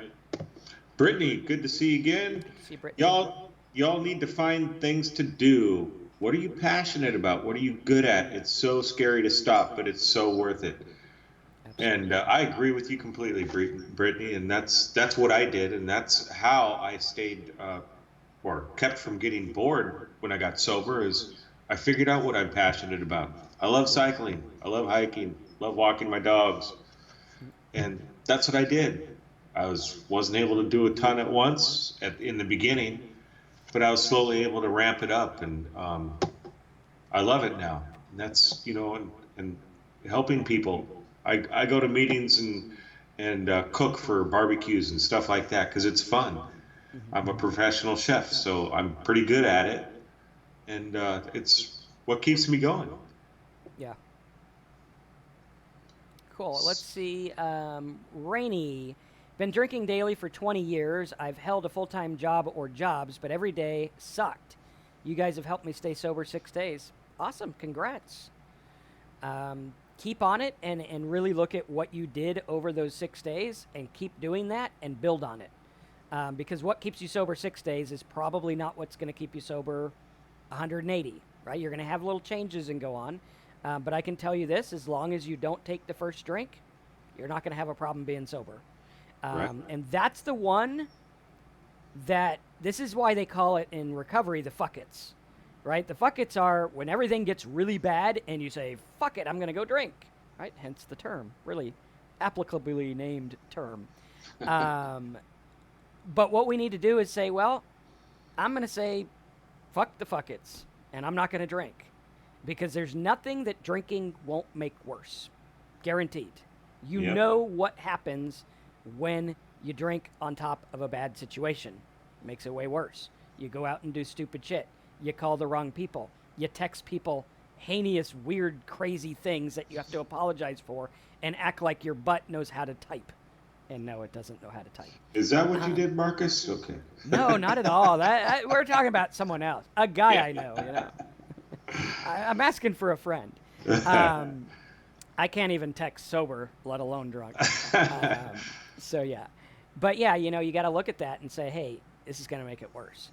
Brittany, good to see you again. Good to see Brittany. Y'all need to find things to do. What are you passionate about? What are you good at? It's so scary to stop, but it's so worth it. Absolutely. And I agree with you completely, Brittany. And that's what I did, and that's how I stayed or kept from getting bored when I got sober. Is I figured out what I'm passionate about. I love Yeah. cycling. I love hiking. Love walking my dogs, and that's what I did. Wasn't able to do a ton at once in the beginning, but I was slowly able to ramp it up, and I love it now. And that's and helping people. I go to meetings and cook for barbecues and stuff like that because it's fun. Mm-hmm. I'm a professional chef, so I'm pretty good at it, and it's what keeps me going. Yeah. Cool. Let's see. Rainy. Been drinking daily for 20 years. I've held a full time job or jobs, but every day sucked. You guys have helped me stay sober 6 days. Awesome. Congrats. Keep on it and really look at what you did over those 6 days and keep doing that and build on it. Because what keeps you sober 6 days is probably not what's going to keep you sober 180, right? You're going to have little changes and go on. But I can tell you this, as long as you don't take the first drink, you're not going to have a problem being sober. Right. And that's the one that, this is why they call it in recovery the fuck it's, right? The fuck it's are when everything gets really bad and you say, fuck it, I'm going to go drink, right? Hence the term, really applicably named term. But what we need to do is say, well, I'm going to say, fuck the fuck it's, and I'm not going to drink. Because there's nothing that drinking won't make worse. Guaranteed. You Yep. know what happens when you drink on top of a bad situation. It makes it way worse. You go out and do stupid shit. You call the wrong people. You text people heinous, weird, crazy things that you have to apologize for and act like your butt knows how to type. And no, it doesn't know how to type. Is that what you did, Marcus? Okay. No, not at all. We're talking about someone else. A guy Yeah. I know. I'm asking for a friend. I can't even text sober, let alone drunk. So yeah, but yeah, you got to look at that and say, hey, this is going to make it worse.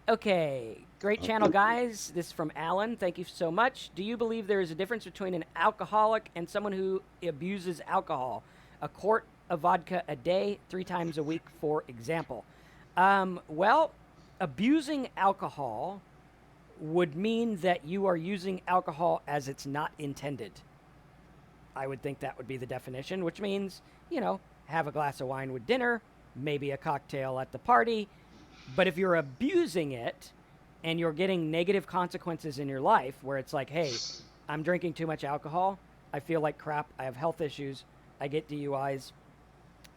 Okay, great channel, guys. This is from Alan. Thank you so much. Do you believe there is a difference between an alcoholic and someone who abuses alcohol? A quart of vodka a day, 3 times a week, for example. Well, abusing alcohol would mean that you are using alcohol as it's not intended. I would think that would be the definition, which means, have a glass of wine with dinner, maybe a cocktail at the party. But if you're abusing it and you're getting negative consequences in your life where it's like, hey, I'm drinking too much alcohol, I feel like crap, I have health issues, I get DUIs,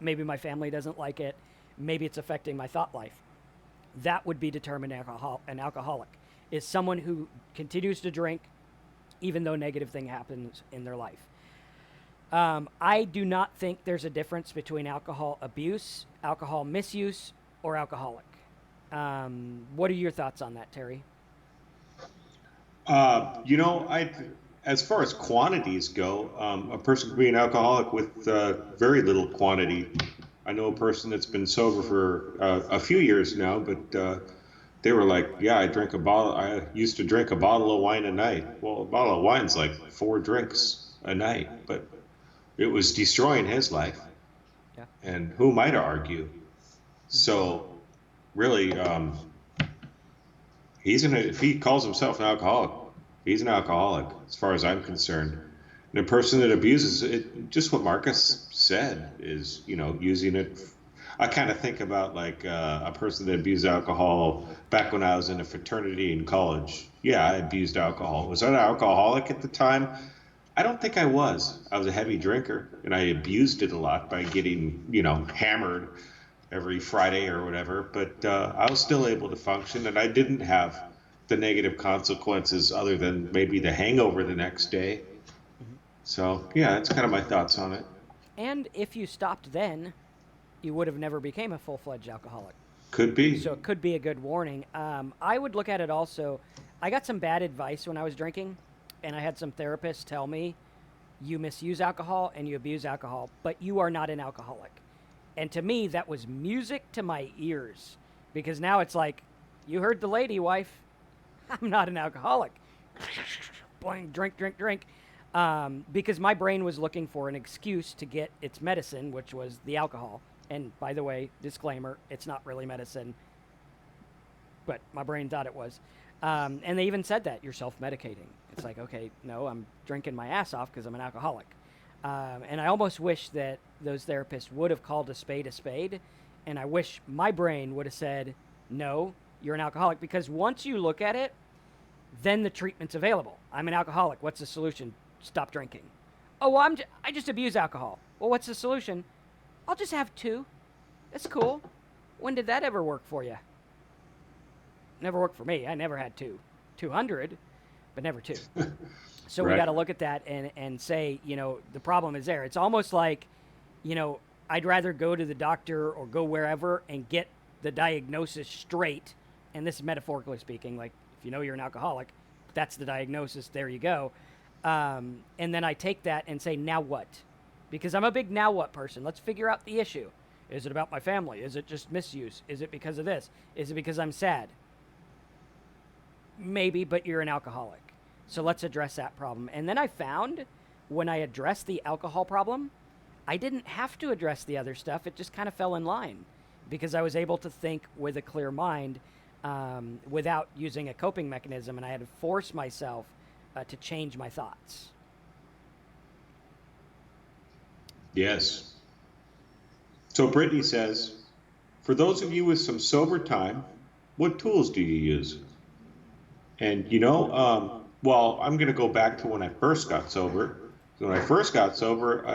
maybe my family doesn't like it, maybe it's affecting my thought life. That would be determined an alcoholic. Is someone who continues to drink even though negative thing happens in their life. I do not think there's a difference between alcohol abuse, alcohol misuse, or alcoholic. What are your thoughts on that, Terry? As far as quantities go, a person could be an alcoholic with very little quantity. I know a person that's been sober for a few years now, but they were like, yeah, I used to drink a bottle of wine a night. Well, a bottle of wine's like 4 drinks a night, but it was destroying his life. Yeah. And who am I to argue? So really, if he calls himself an alcoholic, he's an alcoholic as far as I'm concerned. And a person that abuses it, just what Marcus said, is, using it. I kind of think about like a person that abused alcohol back when I was in a fraternity in college. Yeah, I abused alcohol. Was I an alcoholic at the time? I don't think I was. I was a heavy drinker, and I abused it a lot by getting, hammered every Friday or whatever. But I was still able to function, and I didn't have the negative consequences other than maybe the hangover the next day. So, yeah, that's kind of my thoughts on it. And if you stopped then, you would have never became a full-fledged alcoholic. Could be. So it could be a good warning. I would look at it also. I got some bad advice when I was drinking, and I had some therapists tell me, you misuse alcohol and you abuse alcohol, but you are not an alcoholic. And to me, that was music to my ears, because now it's like, you heard the lady, wife. I'm not an alcoholic. Boing, drink, drink, drink. Because my brain was looking for an excuse to get its medicine, which was the alcohol. And by the way, disclaimer, it's not really medicine, but my brain thought it was. And they even said that you're self-medicating. It's like, okay, no, I'm drinking my ass off because I'm an alcoholic. And I almost wish that those therapists would have called a spade, and I wish my brain would have said, no, you're an alcoholic, because once you look at it, then the treatment's available. I'm an alcoholic. What's the solution? Stop drinking. Oh, well, I just abuse alcohol. Well, what's the solution? I'll just have 2. That's cool. When did that ever work for you? Never worked for me. I never had 2. 200, but never 2. So Right. we got to look at that and say, the problem is there. It's almost like, I'd rather go to the doctor or go wherever and get the diagnosis straight. And this is metaphorically speaking, like if you know you're an alcoholic, that's the diagnosis. There you go. And then I take that and say, now what? Because I'm a big now what person. Let's figure out the issue. Is it about my family? Is it just misuse? Is it because of this? Is it because I'm sad? Maybe, but you're an alcoholic. So let's address that problem. And then I found when I addressed the alcohol problem, I didn't have to address the other stuff. It just kind of fell in line because I was able to think with a clear mind without using a coping mechanism, and I had to force myself to change my thoughts. Yes. So Brittany says, for those of you with some sober time, what tools do you use? And well, I'm going to go back to when I first got sober. So when I first got sober,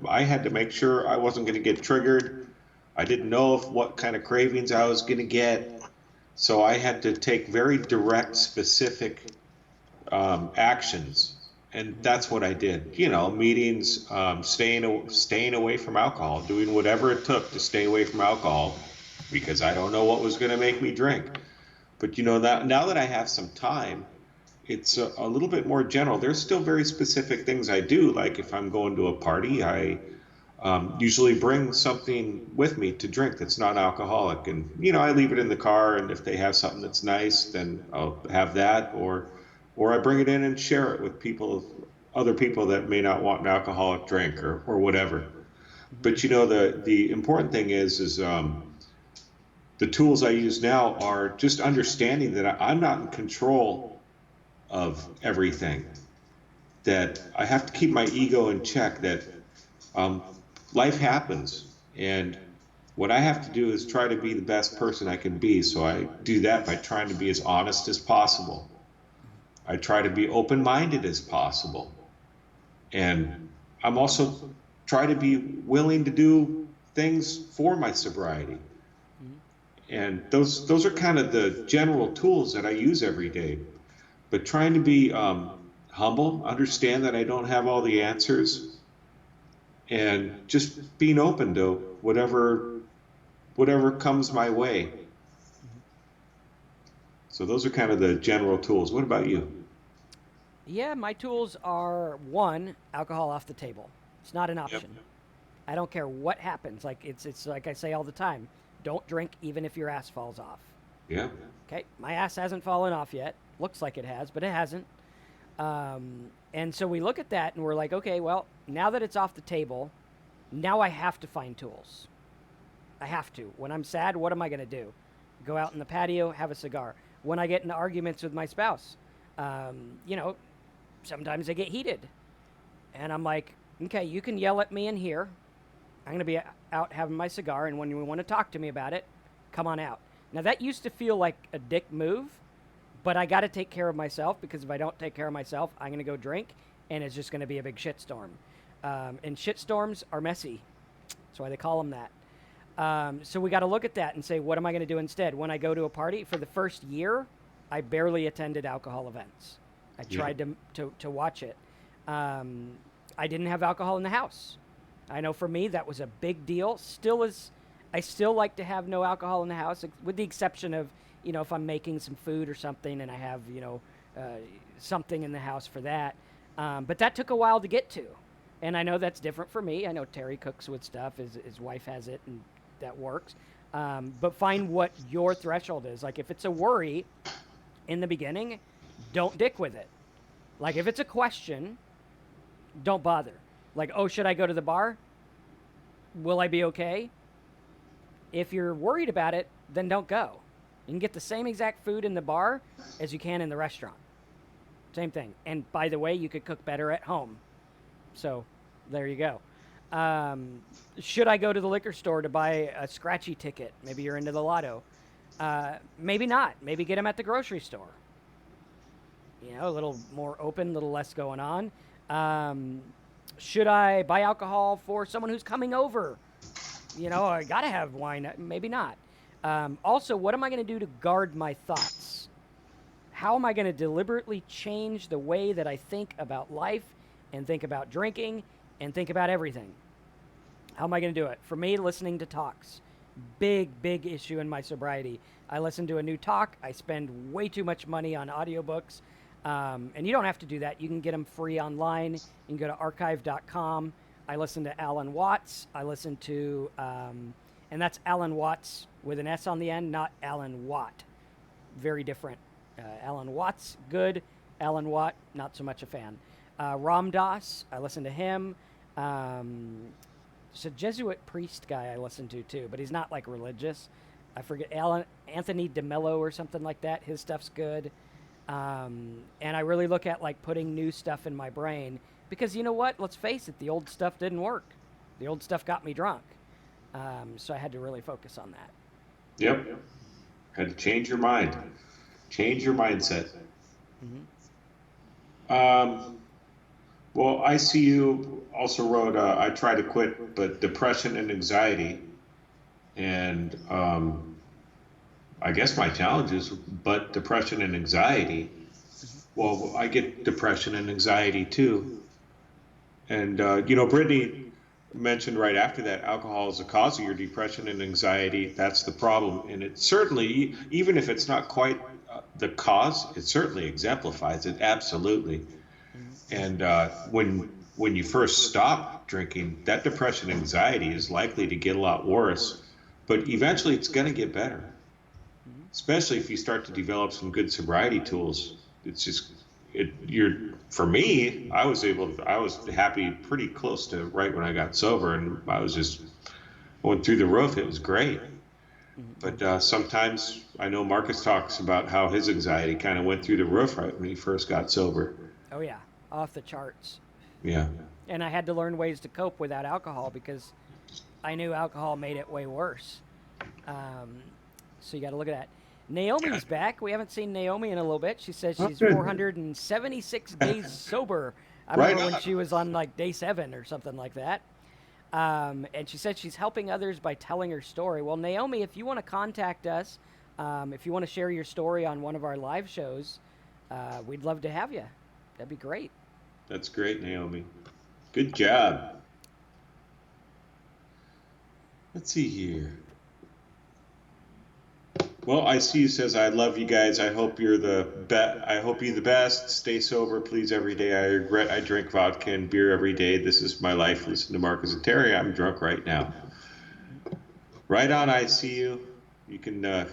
I had to make sure I wasn't going to get triggered. I didn't know what kind of cravings I was going to get. So I had to take very direct, specific actions. And that's what I did. Meetings, staying away from alcohol, doing whatever it took to stay away from alcohol, because I don't know what was going to make me drink. But that now that I have some time, it's a little bit more general. There's still very specific things I do. Like if I'm going to a party, I usually bring something with me to drink that's not alcoholic. And, I leave it in the car. And if they have something that's nice, then I'll have that. Or I bring it in and share it with other people that may not want an alcoholic drink or whatever. But, the important thing is the tools I use now are just understanding that I'm not in control of everything, that I have to keep my ego in check, that life happens, and what I have to do is try to be the best person I can be. So I do that by trying to be as honest as possible. I try to be open-minded as possible, and I'm also try to be willing to do things for my sobriety. And those are kind of the general tools that I use every day. But trying to be humble, understand that I don't have all the answers, and just being open to whatever comes my way. So those are kind of the general tools. What about you? Yeah, my tools are, 1, alcohol off the table. It's not an option. Yep. I don't care what happens. Like it's like I say all the time, don't drink even if your ass falls off. Yeah. Okay, my ass hasn't fallen off yet. Looks like it has, but it hasn't. And so we look at that and we're like, okay, well, now that it's off the table, now I have to find tools. I have to. When I'm sad, what am I going to do? Go out in the patio, have a cigar. When I get into arguments with my spouse, sometimes they get heated. And I'm like, okay, you can yell at me in here. I'm going to be out having my cigar, and when you want to talk to me about it, come on out. Now, that used to feel like a dick move, but I got to take care of myself, because if I don't take care of myself, I'm going to go drink, and it's just going to be a big shitstorm. And shitstorms are messy. That's why they call them that. So we got to look at that and say, what am I going to do instead? When I go to a party, for the first year, I barely attended alcohol events. I tried to watch it. I didn't have alcohol in the house. I know for me that was a big deal. Still is. I still like to have no alcohol in the house, with the exception of if I'm making some food or something and I have, something in the house for that. But that took a while to get to. And I know that's different for me. I know Terry cooks with stuff, his wife has it, and that works. But find what your threshold is. Like if it's a worry in the beginning, don't dick with it. Like if it's a question, don't bother. Like, oh, should I go to the bar? Will I be okay? If you're worried about it, then don't go. You can get the same exact food in the bar as you can in the restaurant. Same thing. And by the way, you could cook better at home. So there you go. Should I go to the liquor store to buy a scratchy ticket? Maybe you're into the lotto. Maybe not. Maybe get them at the grocery store. A little more open, a little less going on. Should I buy alcohol for someone who's coming over? I gotta have wine. Maybe not. Also, what am I going to do to guard my thoughts? How am I going to deliberately change the way that I think about life and think about drinking and think about everything? How am I going to do it? For me, listening to talks. Big issue in my sobriety. I listen to a new talk. I spend way too much money on audiobooks. And you don't have to do that. You can get them free online. You can go to archive.com. I listen to Alan Watts. I listen to, and that's Alan Watts with an S on the end, not Alan Watt. Very different. Alan Watts, good. Alan Watt, not so much a fan. Ram Dass, I listen to him. There's a Jesuit priest guy I listen to too, but he's not like religious. I forget, Anthony DeMello or something like that. His stuff's good. And I really look at like putting new stuff in my brain because you know what? Let's face it, the old stuff didn't work. The old stuff got me drunk. So I had to really focus on that. Yep. Had to change your mind. Change your mindset. Well, ICU also wrote, I try to quit, but depression and anxiety. And I guess my challenge is, but depression and anxiety. Well, I get depression and anxiety too. And, Brittany mentioned right after that, alcohol is the cause of your depression and anxiety. That's the problem. And it certainly, even if it's not quite the cause, it certainly exemplifies it. Absolutely. And when you first stop drinking, that depression and anxiety is likely to get a lot worse. But eventually it's going to get better, especially if you start to develop some good sobriety tools. It's just, for me, I was happy pretty close to right when I got sober, and I was just going through the roof. It was great. But sometimes I know Marcus talks about how his anxiety kind of went through the roof right when he first got sober. Oh yeah, off the charts. Yeah. And I had to learn ways to cope without alcohol because I knew alcohol made it way worse. So you got to look at that. Naomi's back. We haven't seen Naomi in a little bit. She says she's 476 days sober. I remember when she was on like day 7 or something like that. And she said she's helping others by telling her story. Well, Naomi, if you want to contact us, if you want to share your story on one of our live shows, we'd love to have you. That'd be great. That's great, Naomi. Good job. Let's see here. Well, ICU says, I love you guys. I hope you're the best. Stay sober, please, every day. I regret I drink vodka and beer every day. This is my life. Listen to Marcus and Terry. I'm drunk right now. Right on, ICU. You can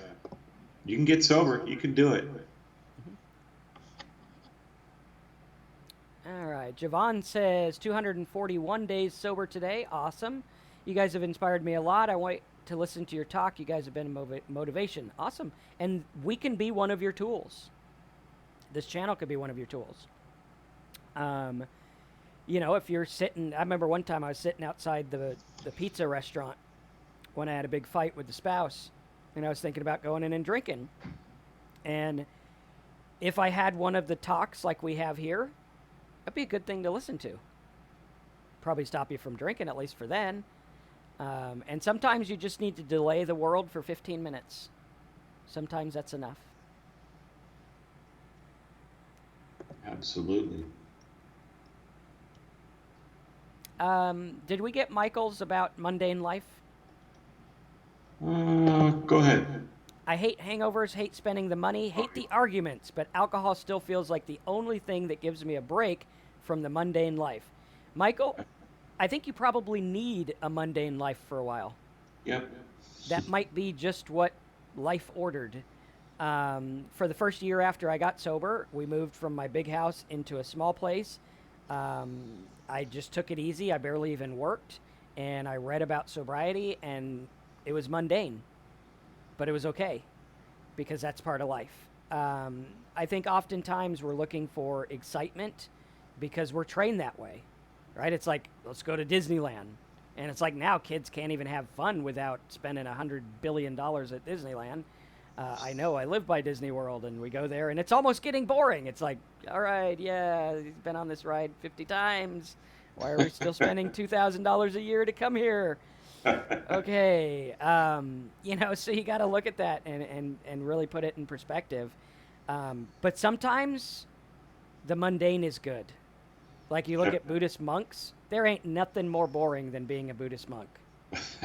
get sober. You can do it. All right. Javon says 241 days sober today. Awesome. You guys have inspired me a lot. I want to listen to your talk. You guys have been motivation. Awesome. And we can be one of your tools. This channel could be one of your tools. If you're sitting, I remember one time I was sitting outside the pizza restaurant when I had a big fight with the spouse, and I was thinking about going in and drinking. And if I had one of the talks like we have here, that'd be a good thing to listen to. Probably stop you from drinking, at least for then. And sometimes you just need to delay the world for 15 minutes. Sometimes that's enough. Absolutely. Did we get Michael's about mundane life? Go ahead. I hate hangovers, hate spending the money, hate the arguments, but alcohol still feels like the only thing that gives me a break from the mundane life. Michael, I think you probably need a mundane life for a while. Yep. That might be just what life ordered. For the first year after I got sober, we moved from my big house into a small place. I just took it easy. I barely even worked. And I read about sobriety, and it was mundane, but it was okay because that's part of life. I think oftentimes we're looking for excitement because we're trained that way, right? It's like, let's go to Disneyland. And it's like now kids can't even have fun without spending $100 billion at Disneyland. I know I live by Disney World, and we go there, and it's almost getting boring. It's like, all right, yeah, he's been on this ride 50 times. Why are we still spending $2,000 a year to come here? Okay, so you got to look at that and really put it in perspective. But sometimes the mundane is good. Like you look at Buddhist monks, there ain't nothing more boring than being a Buddhist monk.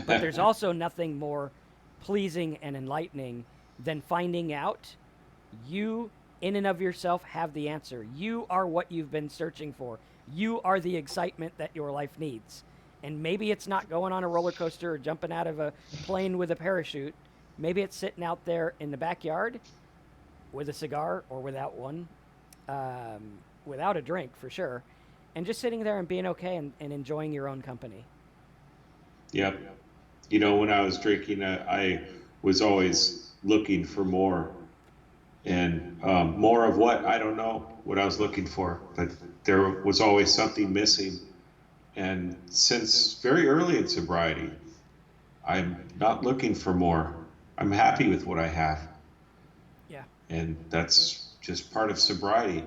But there's also nothing more pleasing and enlightening than finding out you, in and of yourself, have the answer. You are what you've been searching for. You are the excitement that your life needs. And maybe it's not going on a roller coaster or jumping out of a plane with a parachute. Maybe it's sitting out there in the backyard with a cigar or without one, without a drink for sure, and just sitting there and being okay and enjoying your own company. Yep. When I was drinking, I was always looking for more. And more of what? I don't know what I was looking for, but there was always something missing. And since very early in sobriety, I'm not looking for more. I'm happy with what I have. Yeah. And that's just part of sobriety.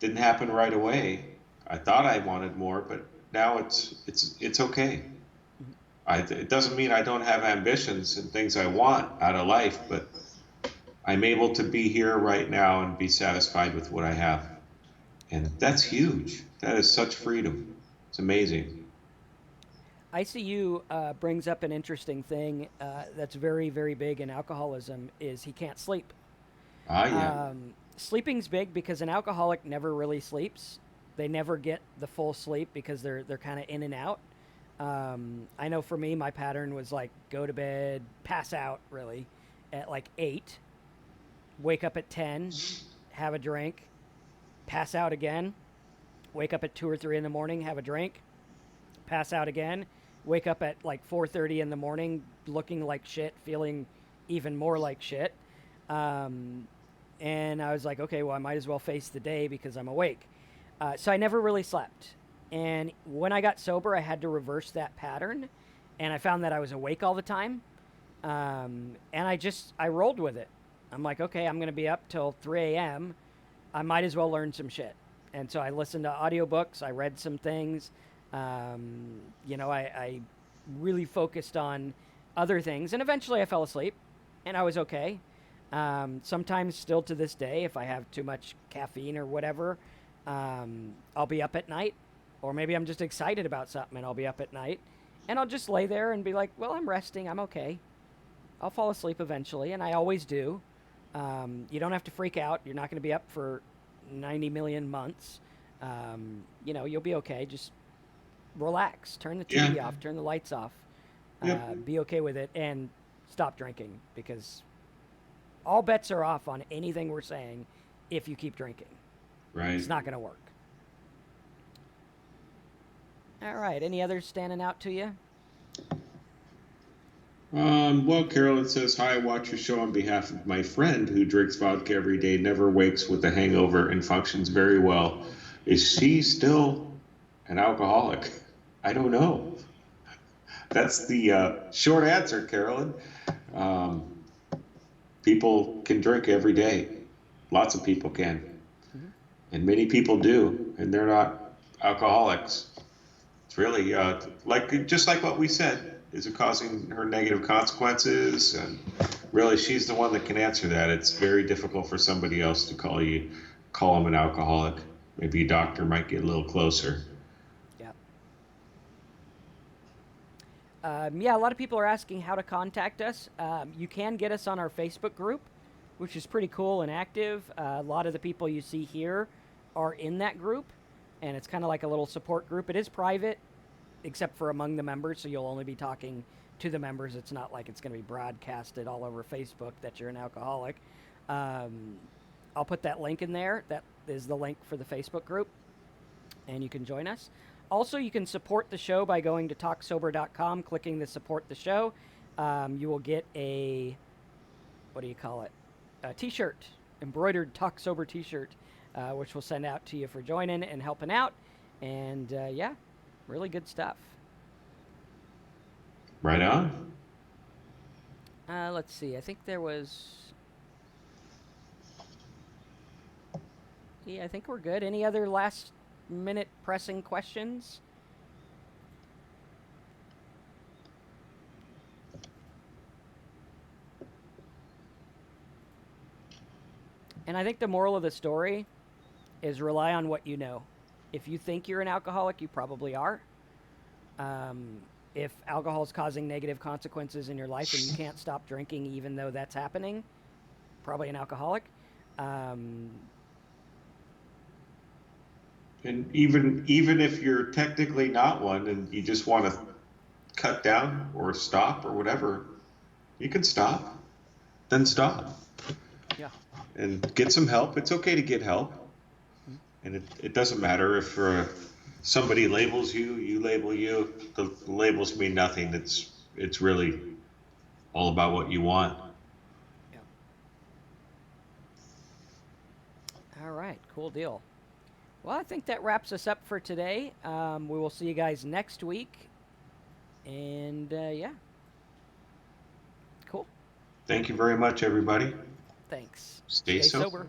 Didn't happen right away. I thought I wanted more, but now it's okay. It doesn't mean I don't have ambitions and things I want out of life, but I'm able to be here right now and be satisfied with what I have. And that's huge. That is such freedom. It's amazing. ICU brings up an interesting thing that's very, very big in alcoholism is he can't sleep. Yeah. Sleeping's big because an alcoholic never really sleeps. They never get the full sleep because they're kind of in and out. I know for me, my pattern was like go to bed, pass out really at like 8, wake up at 10, have a drink, pass out again, wake up at 2 or 3 in the morning, have a drink, pass out again, wake up at like 4:30 in the morning, looking like shit, feeling even more like shit. And I was like, okay, well, I might as well face the day because I'm awake. So I never really slept. And when I got sober, I had to reverse that pattern. And I found that I was awake all the time. And I rolled with it. I'm like, okay, I'm going to be up till 3 a.m. I might as well learn some shit. And so I listened to audiobooks. I read some things. I really focused on other things. And eventually I fell asleep. And I was okay. Sometimes still to this day, if I have too much caffeine or whatever, I'll be up at night. Or maybe I'm just excited about something and I'll be up at night. And I'll just lay there and be like, well, I'm resting. I'm okay. I'll fall asleep eventually. And I always do. You don't have to freak out. You're not going to be up for 90 million months. You'll be okay. Just relax. Turn the TV off. Turn the lights off. Be okay with it. And stop drinking. Because all bets are off on anything we're saying if you keep drinking. Right. It's not going to work. All right. Any others standing out to you? Well, Carolyn says, hi, I watch your show on behalf of my friend who drinks vodka every day, never wakes with a hangover, and functions very well. Is she still an alcoholic? I don't know. That's the short answer, Carolyn. People can drink every day. Lots of people can. Mm-hmm. And many people do, and they're not alcoholics. It's really just like what we said. Is it causing her negative consequences? And really, she's the one that can answer that. It's very difficult for somebody else to call them an alcoholic. Maybe a doctor might get a little closer. Yeah. Yeah, a lot of people are asking how to contact us. You can get us on our Facebook group, which is pretty cool and active. A lot of the people you see here are in that group, and it's kind of like a little support group. It is private, except for among the members, so you'll only be talking to the members. It's not like it's going to be broadcasted all over Facebook that you're an alcoholic. I'll put that link in there. That is the link for the Facebook group, and you can join us. Also, you can support the show by going to talksober.com, clicking the support the show. You will get a, what do you call it? A t-shirt, embroidered Talk Sober t-shirt, which we'll send out to you for joining and helping out. And yeah, really good stuff. Right on. Let's see. I think there was. Yeah, I think we're good. Any other last minute pressing questions? And I think the moral of the story is rely on what you know. If you think you're an alcoholic, you probably are. If alcohol is causing negative consequences in your life and you can't stop drinking even though that's happening, probably an alcoholic. And even if you're technically not one and you just want to cut down or stop or whatever, you can stop. Then stop. Yeah. And get some help. It's okay to get help. And it doesn't matter if somebody labels you, you label you. The labels mean nothing. It's really all about what you want. Yeah. All right. Cool deal. Well, I think that wraps us up for today. We will see you guys next week. And yeah. Cool. Thank you very much, everybody. Thanks. Stay sober. sober.